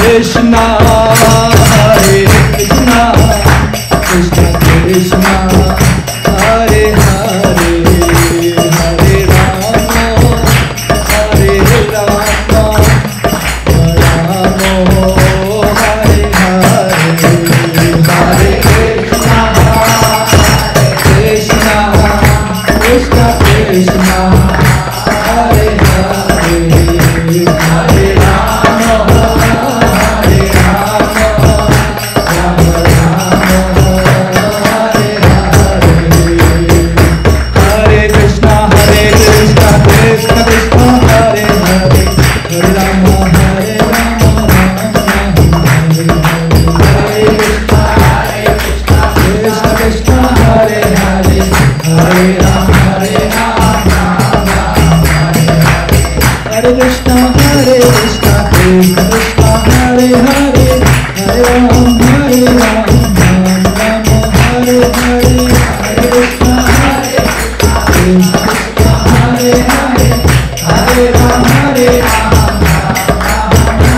Krishna, Hare Krishna, Krishna Krishna, Hare Hare, Hare Rama, Hare Rama, Rama Hare Hare, Hare Krishna, Krishna Krishna, Krishna Hare Hare, Hare Rama, Hare Rama, Rama Rama, Hare Hare, Hare Krishna, Krishna Krishna, Hare Hare, Hare Rama, Hare Rama, Hare Krishna, Krishna Krishna, Hare Hare,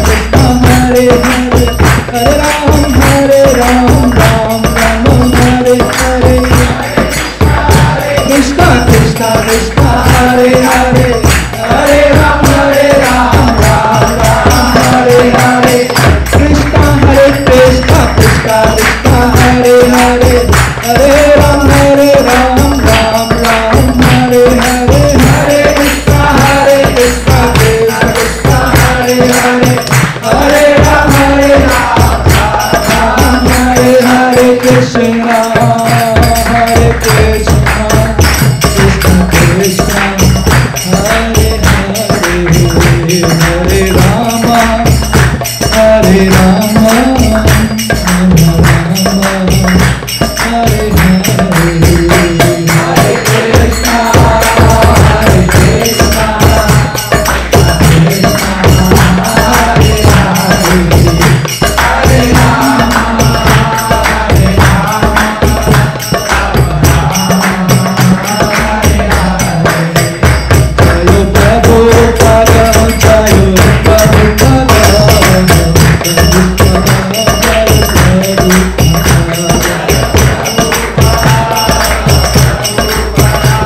Hare Rama, Hare Rama, Hare Krishna, Krishna Krishna, Hare Hare, Hare Rama, Hare Rama, Hare Hare, Hare Krishna, Krishna Krishna, Hare Hare, Hare Rama, Hare Rama, Hare Hare, Hare Krishna, Krishna Krishna, Hare Hare, Hare Rama, Hare Rama,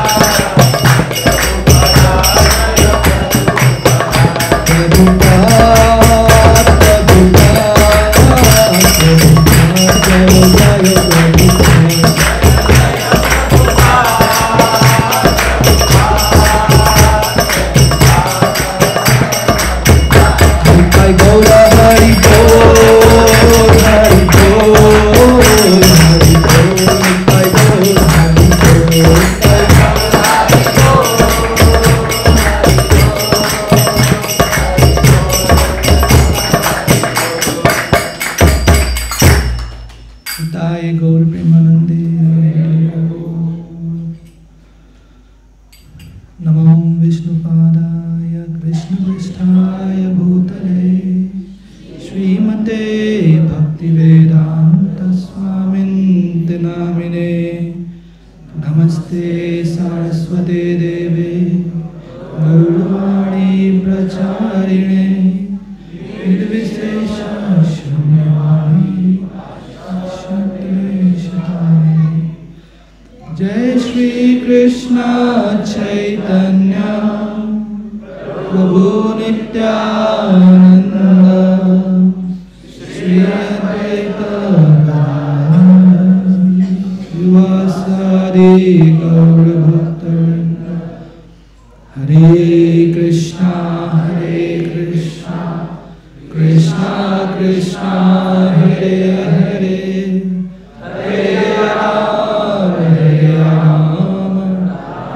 Rama Hare Hare, Krishna Krishna Krishna, Hare Hare, Hare Rama, Hare Rama, Rama Hare Hare, Krishna Krishna Krishna, Hare Hare, Hare Rama, Hare Rama, Rama Hare Hare, Hare Krishna Krishna Krishna, Hare Hare, Hare Rama, Hare Rama,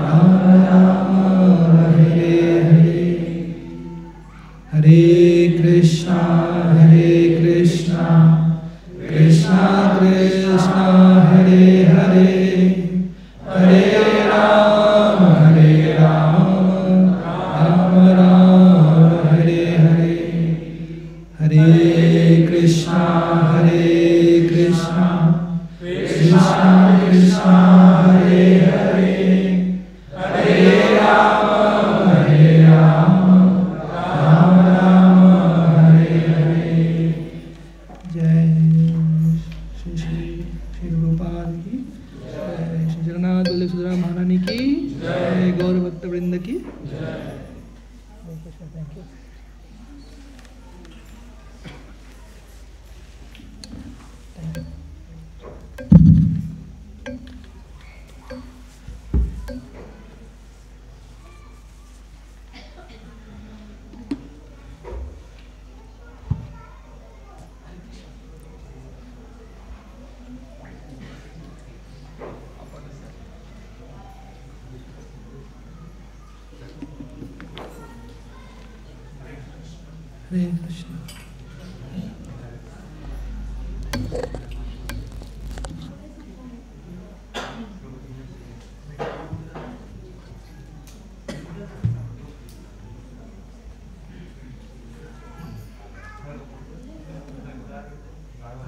Rama Hare Hare, Krishna Hare Krishna, Krishna Krishna, Hare Hare, Hare Rama, Hare Rama, Rama Hare Hare, Hare Krishna, Hare Krishna, Krishna Hare Hare, Hare Rama, Hare Rama, Jayo Prabhupada, Jayo Prabhupada, Hare Rama, महारानी की जय, गौर भक्त वृंद की जय। Thank you. Hare Krishna.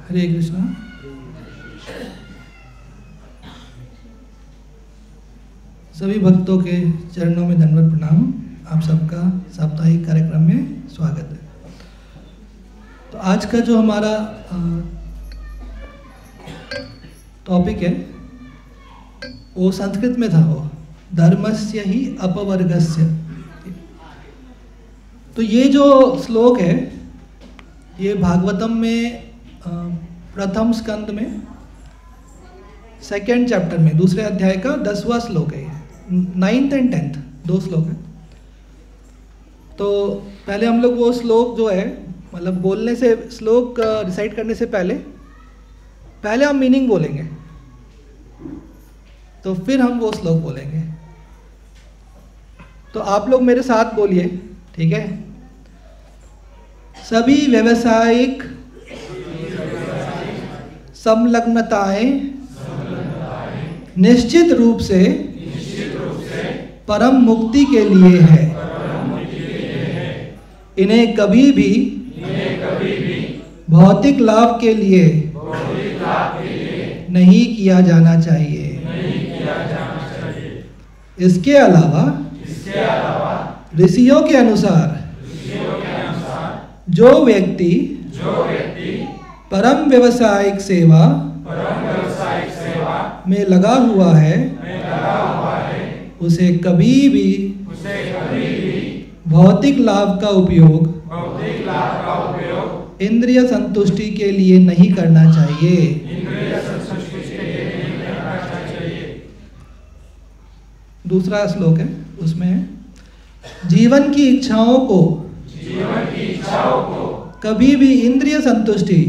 Hare Krishna. सभी भक्तों के चरणों में दंडवत प्रणाम। आप सबका साप्ताहिक कार्यक्रम में स्वागत है। तो आज का जो हमारा टॉपिक है वो संस्कृत में था, वो धर्मस्य ही अपवर्गस्य। तो ये जो श्लोक है ये भागवतम में प्रथम स्कंद में सेकेंड चैप्टर में दूसरे अध्याय का 10वां श्लोक है। 9th and 10th 2 श्लोक है। तो पहले हम लोग वो श्लोक जो है मतलब बोलने से, श्लोक रिसाइट करने से पहले हम मीनिंग बोलेंगे, तो फिर हम वो श्लोक बोलेंगे। तो आप लोग मेरे साथ बोलिए, ठीक है? सभी व्यावसायिक संलग्नताएं निश्चित रूप से परम मुक्ति के लिए है। इन्हें कभी भी भौतिक लाभ के लिए नहीं किया जाना चाहिए। इसके अलावा ऋषियों के अनुसार जो व्यक्ति परम व्यावसायिक सेवा में लगा हुआ है उसे कभी भी भौतिक लाभ का उपयोग इंद्रिय संतुष्टि के लिए नहीं करना चाहिए। दूसरा श्लोक है, उसमें है जीवन की इच्छाओं को कभी भी इंद्रिय संतुष्टि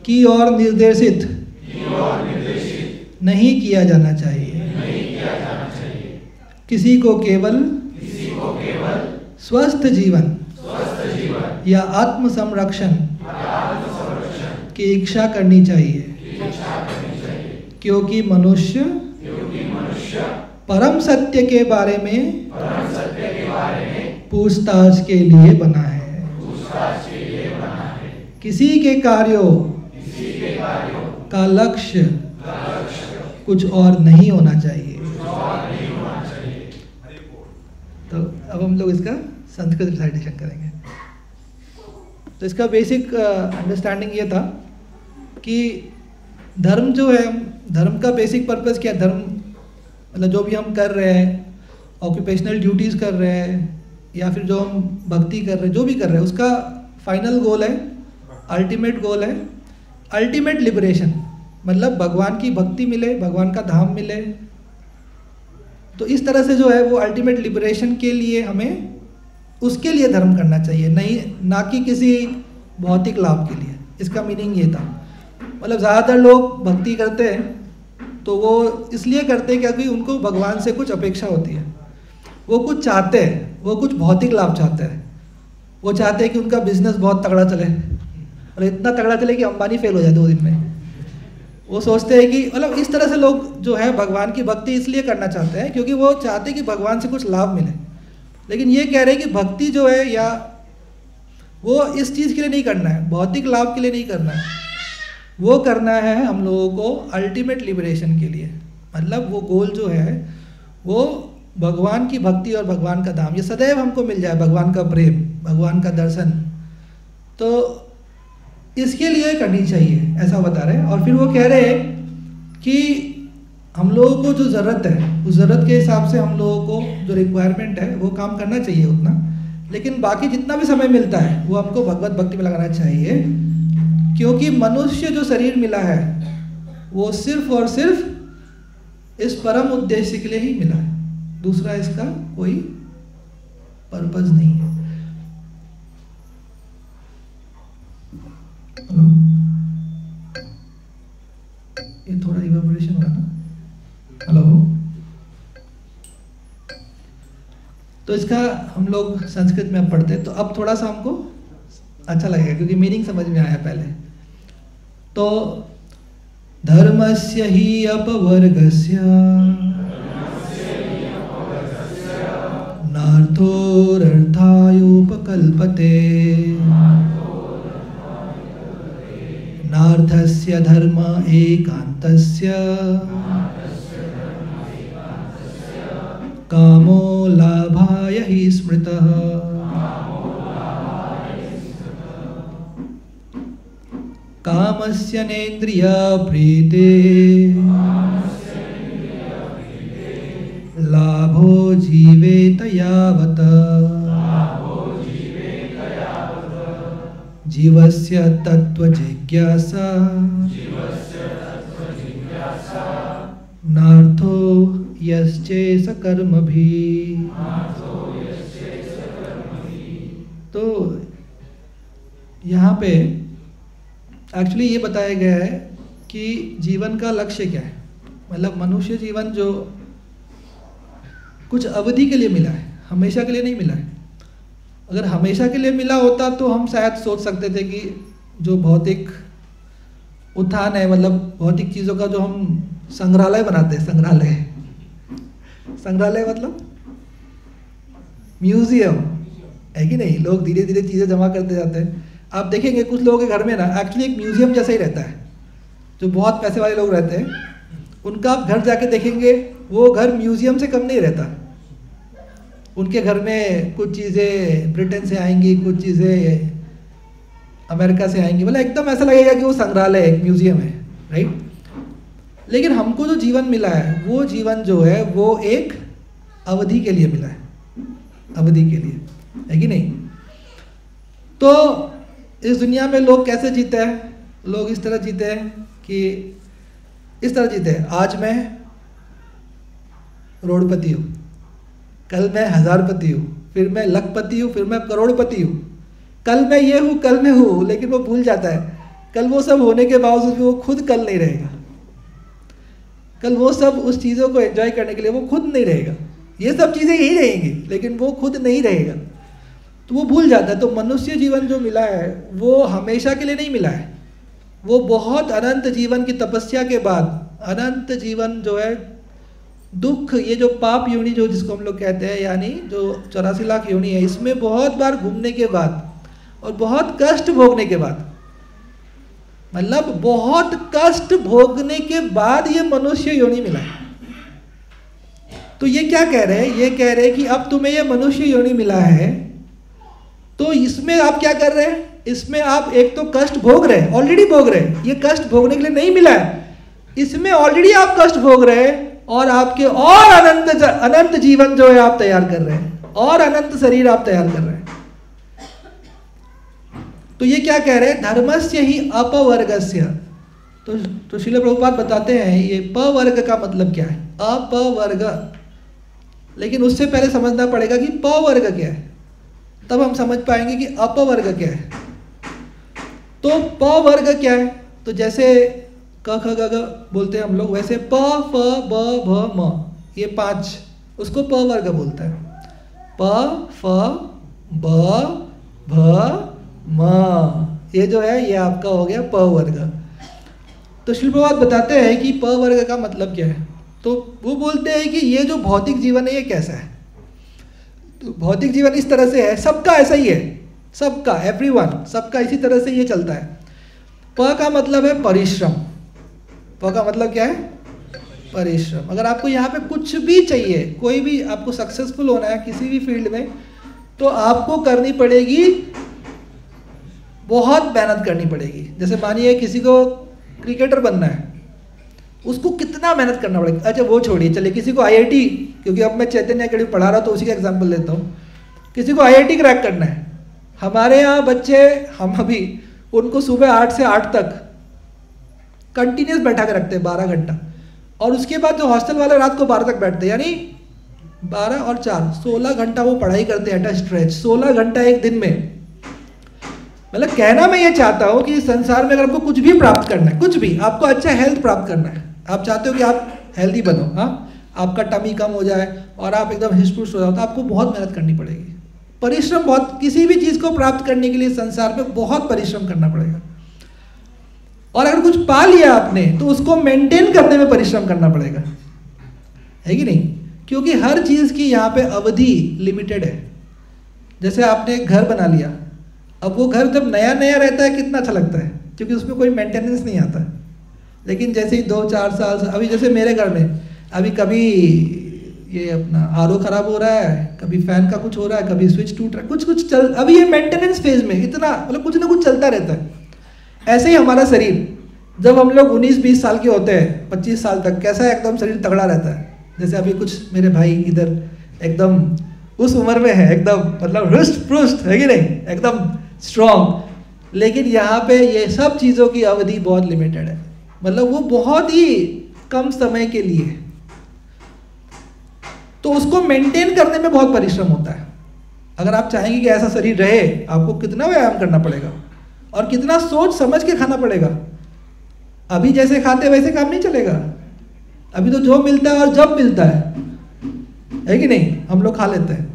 की ओर निर्देशित नहीं किया जाना चाहिए। किसी को केवल स्वस्थ जीवन या आत्म संरक्षण की इच्छा करनी चाहिए, क्योंकि मनुष्य परम सत्य के बारे में पूछताछ के लिए बना है। किसी के कार्यों का लक्ष्य कुछ और नहीं होना चाहिए। तो अब हम लोग इसका संस्कृत रिसाइटेशन करेंगे। तो इसका बेसिक अंडरस्टैंडिंग ये था कि धर्म जो है, धर्म का बेसिक पर्पस क्या है? धर्म मतलब जो भी हम कर रहे हैं, ऑक्यूपेशनल ड्यूटीज़ कर रहे हैं या फिर जो हम भक्ति कर रहे हैं, जो भी कर रहे हैं, उसका फाइनल गोल है, अल्टीमेट गोल है अल्टीमेट लिबरेशन। मतलब भगवान की भक्ति मिले, भगवान का धाम मिले। तो इस तरह से जो है वो अल्टीमेट लिबरेशन के लिए हमें उसके लिए धर्म करना चाहिए, नहीं ना कि किसी भौतिक लाभ के लिए। इसका मीनिंग ये था। मतलब ज़्यादातर लोग भक्ति करते हैं तो वो इसलिए करते हैं क्योंकि उनको भगवान से कुछ अपेक्षा होती है, वो कुछ चाहते हैं, वो कुछ भौतिक लाभ चाहते हैं। वो चाहते हैं कि उनका बिजनेस बहुत तगड़ा चले और इतना तगड़ा चले कि अंबानी फेल हो जाए 2 दिन में। वो सोचते हैं कि मतलब इस तरह से लोग जो है भगवान की भक्ति इसलिए करना चाहते हैं क्योंकि वो चाहते हैं कि भगवान से कुछ लाभ मिले। लेकिन ये कह रहे हैं कि भक्ति जो है या वो इस चीज़ के लिए नहीं करना है, भौतिक लाभ के लिए नहीं करना है, वो करना है हम लोगों को अल्टीमेट लिबरेशन के लिए। मतलब वो गोल जो है वो भगवान की भक्ति और भगवान का धाम, ये सदैव हमको मिल जाए, भगवान का प्रेम, भगवान का दर्शन। तो इसके लिए करनी चाहिए, ऐसा बता रहे हैं। और फिर वो कह रहे हैं कि हम लोगों को जो ज़रूरत है उस ज़रूरत के हिसाब से हम लोगों को जो रिक्वायरमेंट है वो काम करना चाहिए उतना, लेकिन बाकी जितना भी समय मिलता है वो हमको भगवत भक्ति में लगाना चाहिए, क्योंकि मनुष्य जो शरीर मिला है वो सिर्फ और सिर्फ इस परम उद्देश्य के लिए ही मिला है, दूसरा इसका कोई पर्पस नहीं है। हेलो, ये थोड़ा रिवर्बरेशन हुआ ना। हेलो, तो इसका हम लोग संस्कृत में अब पढ़ते हैं तो अब थोड़ा सा हमको अच्छा लगेगा क्योंकि मीनिंग समझ में आया पहले। तो धर्मस्य हि अपवर्गस्य नार्थोरर्थायोपकल्पते नार्थस्य धर्म एकान्तस्य कामो लाभाय हि स्मृतः। कामस्य नेन्द्रिय प्रीते लाभो जीवेत यावत् जीवस्य तत्त्वजिज्ञासा नार्थो यश्चेष कर्मभिः। तो यहाँ पे एक्चुअली ये बताया गया है कि जीवन का लक्ष्य क्या है, मतलब मनुष्य जीवन जो कुछ अवधि के लिए मिला है, हमेशा के लिए नहीं मिला है। अगर हमेशा के लिए मिला होता तो हम शायद सोच सकते थे कि जो भौतिक उत्थान है, मतलब भौतिक चीज़ों का जो हम संग्रहालय बनाते हैं, संग्रहालय मतलब म्यूजियम है कि नहीं, लोग धीरे धीरे चीज़ें जमा करते जाते हैं। आप देखेंगे कुछ लोगों के घर में ना एक्चुअली एक म्यूजियम जैसा ही रहता है, जो बहुत पैसे वाले लोग रहते हैं उनका आप घर जाके देखेंगे वो घर म्यूजियम से कम नहीं रहता। उनके घर में कुछ चीज़ें ब्रिटेन से आएंगी, कुछ चीज़ें अमेरिका से आएंगी, मतलब एकदम ऐसा लगेगा कि वो संग्रहालय है, एक म्यूजियम है, राइट। लेकिन हमको जो जीवन मिला है वो जीवन जो है वो एक अवधि के लिए मिला है, अवधि के लिए, है कि नहीं। तो इस दुनिया में लोग कैसे जीते हैं, लोग इस तरह जीते हैं कि इस तरह जीते हैं, आज मैं करोड़पति हूँ, कल मैं हजारपति हूँ, फिर मैं लखपति हूँ, फिर मैं करोड़पति हूँ, कल मैं ये हूँ, कल मैं हूँ, लेकिन वो भूल जाता है कल वो सब होने के बावजूद भी वो खुद कल नहीं रहेगा, कल वो सब उस चीज़ों को एंजॉय करने के लिए वो खुद नहीं रहेगा, ये सब चीज़ें यही रहेंगी लेकिन वो खुद नहीं रहेगा, तो वो भूल जाता है। तो मनुष्य जीवन जो मिला है वो हमेशा के लिए नहीं मिला है, वो बहुत अनंत जीवन की तपस्या के बाद, अनंत जीवन जो है दुख, ये जो पाप योनि जो जिसको हम लोग कहते हैं, यानी जो 84 लाख योनि है, इसमें बहुत बार घूमने के बाद और बहुत कष्ट भोगने के बाद, मतलब बहुत कष्ट भोगने के बाद ये मनुष्य योनि मिला है। तो ये क्या कह रहे हैं, ये कह रहे हैं कि अब तुम्हें ये मनुष्य योनि मिला है तो इसमें आप क्या कर रहे हैं, इसमें आप एक तो कष्ट भोग रहे हैं, ऑलरेडी भोग रहे हैं, ये कष्ट भोगने के लिए नहीं मिला है, इसमें ऑलरेडी आप कष्ट भोग रहे हैं और आपके और अनंत जीवन जो है आप तैयार कर रहे हैं, और अनंत शरीर आप तैयार कर रहे हैं। तो ये क्या कह रहे हैं, धर्मस्य ही अपवर्गस्य। तो श्रील प्रभुपाद बताते हैं ये पवर्ग का मतलब क्या है, अपवर्ग, लेकिन उससे पहले समझना पड़ेगा कि पवर्ग क्या है, तब हम समझ पाएंगे कि अपवर्ग क्या है। तो पवर्ग क्या है, तो जैसे क ख ग घ बोलते हैं हम लोग, वैसे प फ ब भ म, ये 5 उसको पवर्ग बोलता है, प फ ब भ म, ये जो है ये आपका हो गया पवर्ग। तो श्रील प्रभुपाद बताते हैं कि पवर्ग का मतलब क्या है। तो वो बोलते हैं कि ये जो भौतिक जीवन है ये कैसा है, तो भौतिक जीवन इस तरह से है, सबका ऐसा ही है, सबका, एवरीवन, सबका इसी तरह से ये चलता है। प का मतलब है परिश्रम, प का मतलब क्या है, परिश्रम। अगर आपको यहाँ पे कुछ भी चाहिए, कोई भी आपको सक्सेसफुल होना है किसी भी फील्ड में, तो आपको करनी पड़ेगी, बहुत मेहनत करनी पड़ेगी। जैसे मानिए किसी को क्रिकेटर बनना है, उसको कितना मेहनत करना पड़ेगा। अच्छा वो छोड़िए, चलिए किसी को आईआईटी, क्योंकि अब मैं चैतन्य अकेडमी पढ़ा रहा तो उसी का एग्जाम्पल लेता हूँ। किसी को आईआईटी क्रैक करना है, हमारे यहाँ बच्चे, हम अभी उनको सुबह 8 से 8 तक कंटिन्यूस बैठा के रखते हैं 12 घंटा, और उसके बाद जो हॉस्टल वाले रात को 12 तक बैठते हैं, यानी 12 और 4 16 घंटा वो पढ़ाई करते हैं एट अ स्ट्रेच, 16 घंटा एक दिन में। मतलब कहना मैं ये चाहता हूँ कि इस संसार में अगर आपको कुछ भी प्राप्त करना है, कुछ भी, आपको अच्छा हेल्थ प्राप्त करना है, आप चाहते हो कि आप हेल्दी बनो, हाँ, आपका टमी कम हो जाए और आप एकदम हिस्ट-पुस्ट हो जाओ, तो आपको बहुत मेहनत करनी पड़ेगी, परिश्रम बहुत, किसी भी चीज़ को प्राप्त करने के लिए संसार में बहुत परिश्रम करना पड़ेगा। और अगर कुछ पा लिया आपने तो उसको मेंटेन करने में परिश्रम करना पड़ेगा, है कि नहीं? क्योंकि हर चीज़ की यहाँ पे अवधि लिमिटेड है। जैसे आपने एक घर बना लिया, अब वो घर जब नया नया रहता है कितना अच्छा लगता है, क्योंकि उसमें कोई मेंटेनेंस नहीं आता। लेकिन जैसे ही 2-4 साल, अभी जैसे मेरे घर में अभी कभी ये अपना आरओ खराब हो रहा है, कभी फैन का कुछ हो रहा है, कभी स्विच टूट रहा है, कुछ कुछ चल, अभी ये मेंटेनेंस फेज में इतना, मतलब कुछ ना कुछ चलता रहता है। ऐसे ही हमारा शरीर, जब हम लोग 19-20 साल के होते हैं, 25 साल तक कैसा एकदम शरीर तगड़ा रहता है। जैसे अभी कुछ मेरे भाई इधर एकदम उस उम्र में है, एकदम मतलब रुष्ट पुष्ट, है कि नहीं, एकदम स्ट्रॉन्ग। लेकिन यहाँ पे ये सब चीज़ों की अवधि बहुत लिमिटेड है, मतलब वो बहुत ही कम समय के लिए, तो उसको मेंटेन करने में बहुत परिश्रम होता है। अगर आप चाहेंगे कि ऐसा शरीर रहे, आपको कितना व्यायाम करना पड़ेगा और कितना सोच समझ के खाना पड़ेगा। अभी जैसे खाते वैसे काम नहीं चलेगा, अभी तो जो मिलता है और जब मिलता है कि नहीं, हम लोग खा लेते हैं,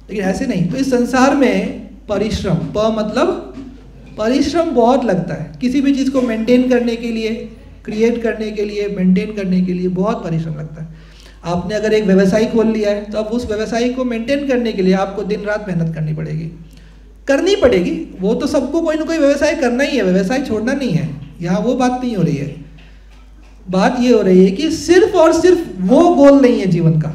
लेकिन ऐसे नहीं। तो इस संसार में परिश्रम, प मतलब परिश्रम बहुत लगता है, किसी भी चीज़ को मेंटेन करने के लिए, क्रिएट करने के लिए, मेंटेन करने के लिए बहुत परिश्रम लगता है। आपने अगर एक व्यवसाय खोल लिया है तो अब उस व्यवसाय को मेंटेन करने के लिए आपको दिन रात मेहनत करनी पड़ेगी। वो तो सबको कोई ना कोई व्यवसाय करना ही है, व्यवसाय छोड़ना नहीं है, यहाँ वो बात नहीं हो रही है। बात ये हो रही है कि सिर्फ और सिर्फ वो गोल नहीं है जीवन का,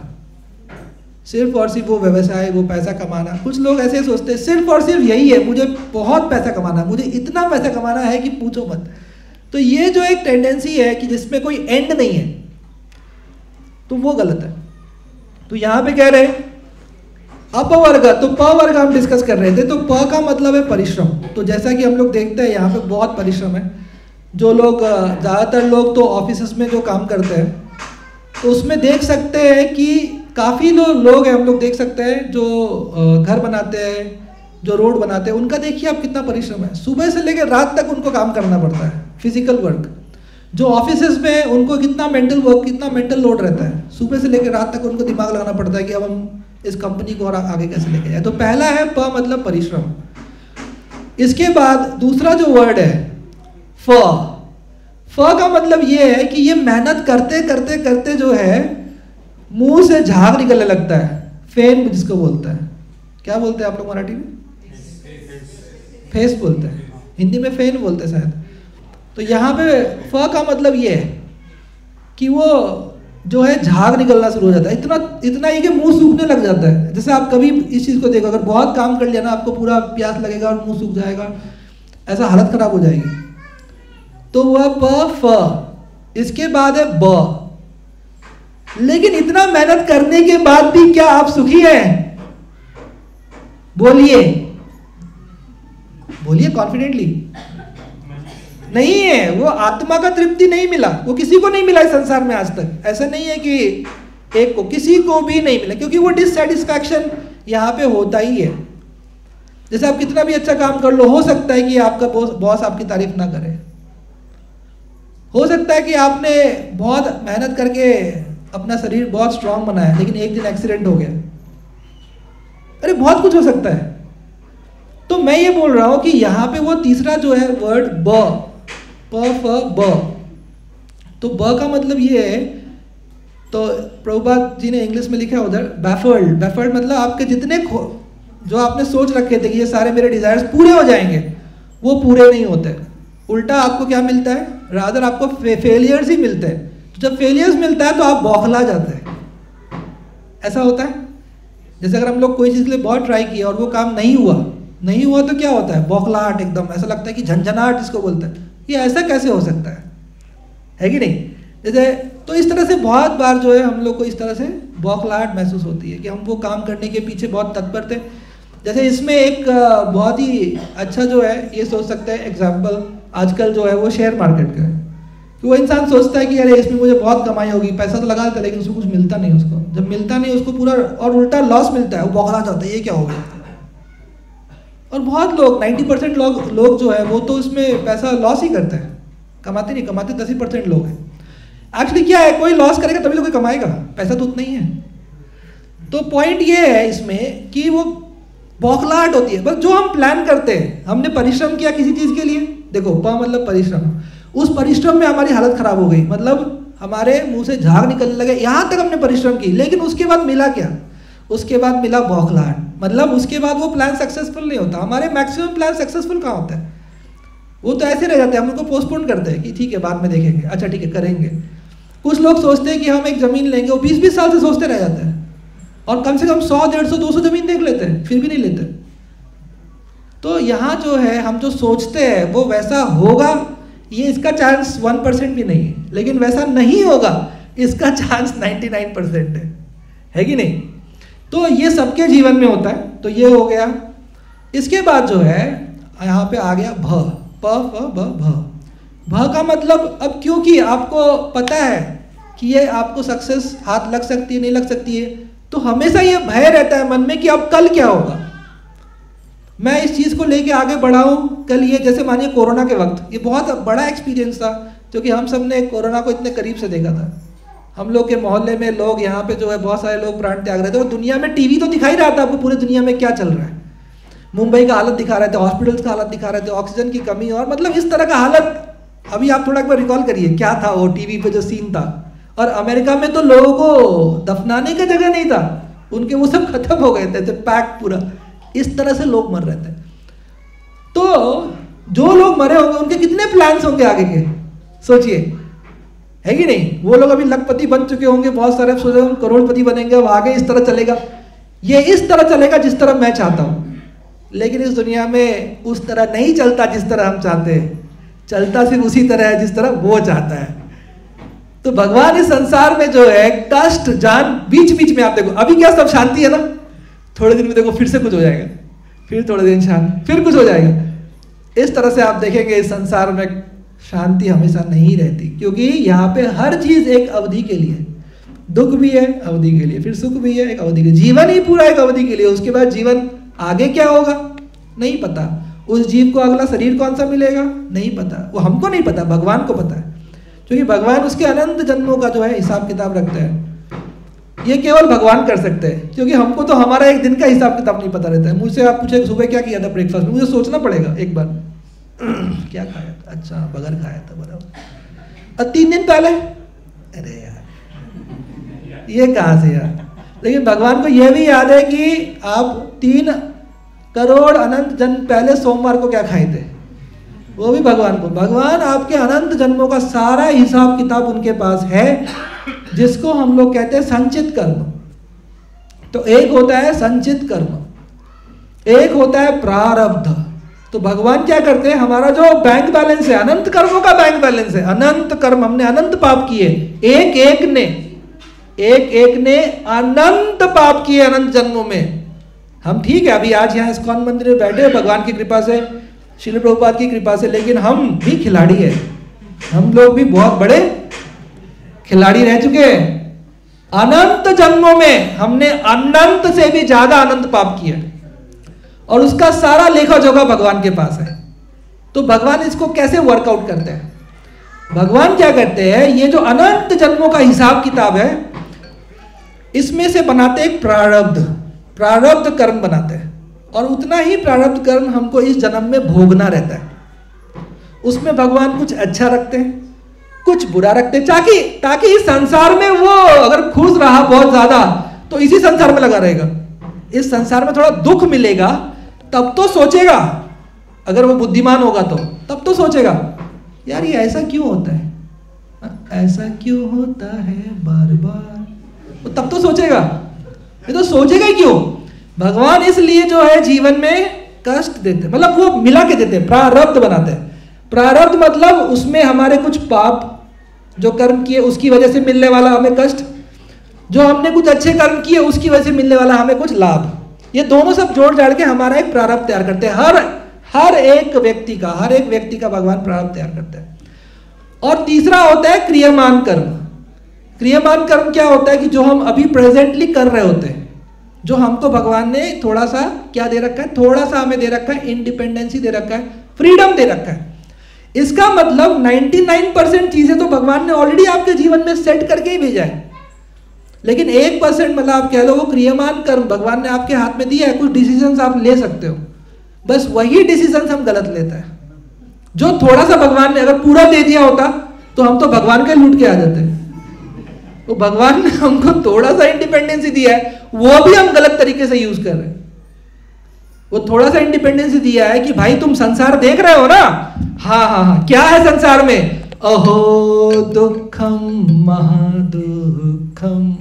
सिर्फ और सिर्फ वो व्यवसाय, वो पैसा कमाना। कुछ लोग ऐसे सोचते हैं सिर्फ और सिर्फ यही है, मुझे बहुत पैसा कमाना है, मुझे इतना पैसा कमाना है कि पूछो मत। तो ये जो एक टेंडेंसी है कि जिसमें कोई एंड नहीं है, तो वो गलत है। तो यहाँ पे कह रहे हैं अपवर्ग, तो प वर्ग हम डिस्कस कर रहे थे, तो प का मतलब है परिश्रम। तो जैसा कि हम लोग देखते हैं यहाँ पे बहुत परिश्रम है। जो लोग, ज़्यादातर लोग तो ऑफिस में जो काम करते हैं, तो उसमें देख सकते हैं कि काफ़ी लोग हैं, हम लोग देख सकते हैं जो घर बनाते हैं, जो रोड बनाते हैं, उनका देखिए आप कितना परिश्रम है। सुबह से लेकर रात तक उनको काम करना पड़ता है, फिजिकल वर्क। जो ऑफिसेज में उनको कितना मेंटल वर्क, कितना मेंटल लोड रहता है, सुबह से लेकर रात तक उनको दिमाग लगाना पड़ता है कि अब हम इस कंपनी को और आगे कैसे लेके जाए। तो पहला है प मतलब परिश्रम। इसके बाद दूसरा जो वर्ड है फ, फ का मतलब ये है कि ये मेहनत करते करते करते जो है मुंह से झाग निकलने लगता है, फेन जिसको बोलते हैं। क्या बोलते हैं आप लोग मराठी में? फेस बोलते हैं, हिंदी में फेन बोलते हैं शायद। तो यहाँ पे फ का मतलब ये है कि वो जो है झाग निकलना शुरू हो जाता है, इतना ही कि मुंह सूखने लग जाता है। जैसे आप कभी इस चीज़ को देखो, अगर बहुत काम कर लिया ना, आपको पूरा प्यास लगेगा और मुंह सूख जाएगा, ऐसा हालत खराब हो जाएगी। तो वह प फ। इसके बाद है ब। लेकिन इतना मेहनत करने के बाद भी क्या आप सुखी हैं? बोलिए कॉन्फिडेंटली। नहीं है, वो आत्मा का तृप्ति नहीं मिला, वो किसी को नहीं मिला इस संसार में आज तक। ऐसा नहीं है कि एक को, किसी को भी नहीं मिला, क्योंकि वो डिससेटिस्फैक्शन यहाँ पे होता ही है। जैसे आप कितना भी अच्छा काम कर लो, हो सकता है कि आपका बॉस आपकी तारीफ ना करे, हो सकता है कि आपने बहुत मेहनत करके अपना शरीर बहुत स्ट्रांग बनाया, लेकिन एक दिन एक्सीडेंट हो गया। अरे बहुत कुछ हो सकता है। तो मैं ये बोल रहा हूं कि यहाँ पे वो तीसरा जो है वर्ड ब, प फ ब, तो ब का मतलब ये है, तो प्रभुपाद जी ने इंग्लिश में लिखा है उधर बैफर्ड। बैफर्ड मतलब आपके जितने जो आपने सोच रखे थे कि ये सारे मेरे डिजायर्स पूरे हो जाएंगे, वो पूरे नहीं होते। उल्टा आपको क्या मिलता है? रादर आपको फेलियर्स ही मिलते हैं। तो जब फेलियर्स मिलता है तो आप बौखला जाते हैं। ऐसा होता है। जैसे अगर हम लोग कोई चीज़ के लिए बहुत ट्राई किया और वो काम नहीं हुआ तो क्या होता है? बौखलाहट, एकदम ऐसा लगता है कि झंझनाहट जिसको बोलते हैं, ये ऐसा कैसे हो सकता है कि नहीं? जैसे तो इस तरह से बहुत बार जो है हम लोग को इस तरह से बौखलाहट महसूस होती है कि हम वो काम करने के पीछे बहुत तत्पर थे। जैसे इसमें एक बहुत ही अच्छा जो है ये सोच सकते हैं एग्जाम्पल आजकल जो है वो शेयर मार्केट का है कि वो इंसान सोचता है कि अरे इसमें मुझे बहुत कमाई होगी, पैसा तो लगा देता है लेकिन उसको कुछ मिलता नहीं, उसको जब मिलता नहीं उसको पूरा और उल्टा लॉस मिलता है, वो बौखला जाता है ये क्या हो गया। और बहुत लोग 90% लोग जो है वो तो इसमें पैसा लॉस ही करते हैं, कमाते नहीं, कमाते 10% लोग हैं। एक्चुअली क्या है, कोई लॉस करेगा तभी तो कोई कमाएगा, पैसा तो उतना ही है। तो पॉइंट ये है इसमें कि वो बौखलाहट होती है। बस जो हम प्लान करते हैं, हमने परिश्रम किया किसी चीज़ के लिए, देखो प मतलब परिश्रम, उस परिश्रम में हमारी हालत खराब हो गई, मतलब हमारे मुंह से झाग निकलने लगे, यहाँ तक हमने परिश्रम की, लेकिन उसके बाद मिला क्या, उसके बाद मिला बौखलाहट, मतलब उसके बाद वो प्लान सक्सेसफुल नहीं होता। हमारे मैक्सिमम प्लान सक्सेसफुल कहाँ होता है, वो तो ऐसे रह जाते हैं, हम उनको पोस्टपोन करते हैं कि ठीक है बाद में देखेंगे, अच्छा ठीक है करेंगे। कुछ लोग सोचते हैं कि हम एक ज़मीन लेंगे, वो 20-20 साल से सोचते रह जाते हैं और कम से कम 100, 150, 200 ज़मीन देख लेते हैं, फिर भी नहीं लेते। तो यहाँ जो है हम जो सोचते हैं वो वैसा होगा, ये इसका चांस 1% भी नहीं है, लेकिन वैसा नहीं होगा इसका चांस 99% है कि नहीं। तो ये सबके जीवन में होता है। तो ये हो गया। इसके बाद जो है यहाँ पे आ गया भ, प फ ब भ। भ का मतलब, अब क्योंकि आपको पता है कि ये आपको सक्सेस हाथ लग सकती है नहीं लग सकती है, तो हमेशा ये भय रहता है मन में कि अब कल क्या होगा, मैं इस चीज़ को लेके आगे बढ़ाऊँ कल। ये जैसे मानिए कोरोना के वक्त, ये बहुत बड़ा एक्सपीरियंस था क्योंकि हम सब ने कोरोना को इतने करीब से देखा था। हम लोग के मोहल्ले में लोग, यहाँ पे जो है बहुत सारे लोग प्राण त्याग रहे थे और दुनिया में टीवी तो दिखा ही रहा था आपको पूरी दुनिया में क्या चल रहा है। मुंबई का हालत दिखा रहे थे, हॉस्पिटल्स का हालत दिखा रहे थे, ऑक्सीजन की कमी, और मतलब इस तरह का हालत। अभी आप थोड़ा एक बार रिकॉल करिए क्या था वो टीवी पे जो सीन था। और अमेरिका में तो लोगों को दफनाने का जगह नहीं था, उनके वो सब खत्म हो गए थे, पैक पूरा, इस तरह से लोग मर रहे थे। तो जो लोग मरे होंगे उनके कितने प्लान्स होंगे आगे के, सोचिए, है कि नहीं। वो लोग अभी लखपति बन चुके होंगे, बहुत सारे सोचे हम करोड़पति बनेंगे, अब आगे इस तरह चलेगा, ये इस तरह चलेगा जिस तरह मैं चाहता हूँ। लेकिन इस दुनिया में उस तरह नहीं चलता जिस तरह हम चाहते हैं, चलता सिर्फ उसी तरह है जिस तरह वो चाहता है। तो भगवान इस संसार में जो है कष्ट जान, बीच बीच में आप देखो, अभी क्या सब शांति है ना, थोड़े दिन में देखो फिर से कुछ हो जाएगा, फिर थोड़े दिन शांति, फिर कुछ हो जाएगा। इस तरह से आप देखेंगे इस संसार में शांति हमेशा नहीं रहती, क्योंकि यहाँ पे हर चीज एक अवधि के लिए, दुख भी है अवधि के लिए, फिर सुख भी है एक अवधि के लिए, जीवन ही पूरा एक अवधि के लिए। उसके बाद जीवन आगे क्या होगा नहीं पता, उस जीव को अगला शरीर कौन सा मिलेगा नहीं पता, वो हमको नहीं पता, भगवान को पता है, क्योंकि भगवान उसके अनंत जन्मों का जो है हिसाब किताब रखते हैं। ये केवल भगवान कर सकते हैं, क्योंकि हमको तो हमारा एक दिन का हिसाब किताब नहीं पता रहता है। मुझसे आप पूछे सुबह क्या किया था ब्रेकफास्ट में, मुझे सोचना पड़ेगा एक बार क्या खाया था, अच्छा बगर खाया था, बराबर। 3 दिन पहले, अरे यार ये कहाँ से यार। लेकिन भगवान को यह भी याद है कि आप 3 करोड़ अनंत जन्म पहले सोमवार को क्या खाए थे, वो भी भगवान को, भगवान आपके अनंत जन्मों का सारा हिसाब किताब उनके पास है, जिसको हम लोग कहते हैं संचित कर्म। तो एक होता है संचित कर्म, एक होता है प्रारब्ध। तो भगवान क्या करते हैं, हमारा जो बैंक बैलेंस है, अनंत कर्मों का बैंक बैलेंस है, अनंत कर्म, हमने अनंत पाप किए, एक एक ने अनंत पाप किए अनंत जन्मों में। हम ठीक है अभी आज यहाँ इस्कॉन मंदिर में बैठे हैं भगवान की कृपा से, श्रील प्रभुपाद की कृपा से, लेकिन हम भी खिलाड़ी है, हम लोग भी बहुत बड़े खिलाड़ी रह चुके हैं। अनंत जन्मों में हमने अनंत से भी ज्यादा अनंत पाप किया और उसका सारा लेखा जोखा भगवान के पास है। तो भगवान इसको कैसे वर्कआउट करते हैं, भगवान क्या करते हैं, ये जो अनंत जन्मों का हिसाब किताब है इसमें से बनाते एक प्रारब्ध कर्म बनाते हैं, और उतना ही प्रारब्ध कर्म हमको इस जन्म में भोगना रहता है। उसमें भगवान कुछ अच्छा रखते हैं, कुछ बुरा रखते हैं, ताकि इस संसार में वो अगर खुश रहा बहुत ज्यादा तो इसी संसार में लगा रहेगा। इस संसार में थोड़ा दुख मिलेगा तब तो सोचेगा, अगर वो बुद्धिमान होगा तो तब तो सोचेगा यार ये ऐसा क्यों होता है, ऐसा क्यों होता है बार बार, वो तब तो सोचेगा, ये तो सोचेगा ही क्यों। भगवान इसलिए जो है जीवन में कष्ट देते, मतलब वो मिला के देते, प्रारब्ध बनाते हैं। प्रारब्ध मतलब उसमें हमारे कुछ पाप जो कर्म किए उसकी वजह से मिलने वाला हमें कष्ट, जो हमने कुछ अच्छे कर्म किए उसकी वजह से मिलने वाला हमें कुछ लाभ, ये दोनों सब जोड़ जाड़ के हमारा एक प्रारब्ध तैयार करते हैं। हर एक व्यक्ति का भगवान प्रारब्ध तैयार करते हैं। और तीसरा होता है क्रियमान कर्म। क्रियमान कर्म क्या होता है कि जो हम अभी प्रेजेंटली कर रहे होते हैं, जो हमको भगवान ने थोड़ा सा क्या दे रखा है, थोड़ा सा हमें दे रखा है, इंडिपेंडेंसी दे रखा है, फ्रीडम दे रखा है। इसका मतलब 99% चीजें तो भगवान ने ऑलरेडी आपके जीवन में सेट करके ही भेजा है, लेकिन 1% मतलब आप कह लो वो क्रियमान कर्म भगवान ने आपके हाथ में दिया है। कुछ डिसीजंस आप ले सकते हो, बस वही डिसीजंस हम गलत लेते हैं। जो थोड़ा सा भगवान ने अगर पूरा दे दिया होता तो हम तो भगवान का लूट के आ जाते। तो भगवान ने हमको थोड़ा सा इंडिपेंडेंसी दिया है, वो भी हम गलत तरीके से यूज कर रहे हैं। वो थोड़ा सा इंडिपेंडेंसी दिया है कि भाई तुम संसार देख रहे हो ना, हाँ हाँ हाँ, क्या है संसार में, अहो दुखम महादुखम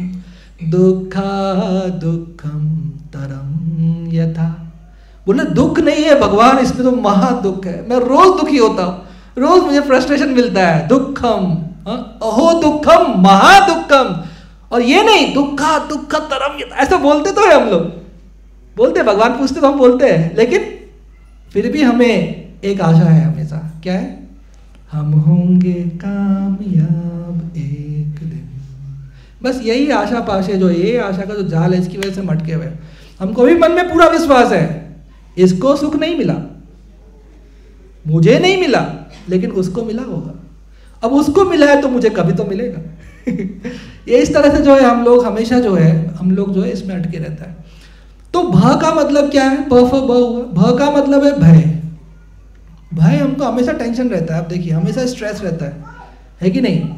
दुखा दुखम तरम यथा। बोले दुख नहीं है भगवान, इसमें तो महादुख है, मैं रोज दुखी होता हूं, रोज मुझे फ्रस्ट्रेशन मिलता है। दुखम, अहो दुखम महादुखम। और ये नहीं दुखा दुख तरम यथा, ऐसा बोलते तो है हम लोग, बोलते भगवान पूछते तो हम बोलते हैं, लेकिन फिर भी हमें एक आशा है हमेशा, क्या है, हम होंगे कामयाब एक दिन। बस यही आशा पाशे, जो ये आशा का जो जाल है, इसकी वजह से मटके हुए। हमको भी मन में पूरा विश्वास है, इसको सुख नहीं मिला, मुझे नहीं मिला, लेकिन उसको मिला होगा। अब उसको मिला है तो मुझे कभी तो मिलेगा। ये इस तरह से जो है हम लोग हमेशा जो है हम लोग जो है इसमें अटके रहता है। तो भ का मतलब क्या है, प फ ब हुआ, भ का मतलब है भय। भय हमको हमेशा टेंशन रहता है, आप देखिए हमेशा स्ट्रेस रहता है कि नहीं।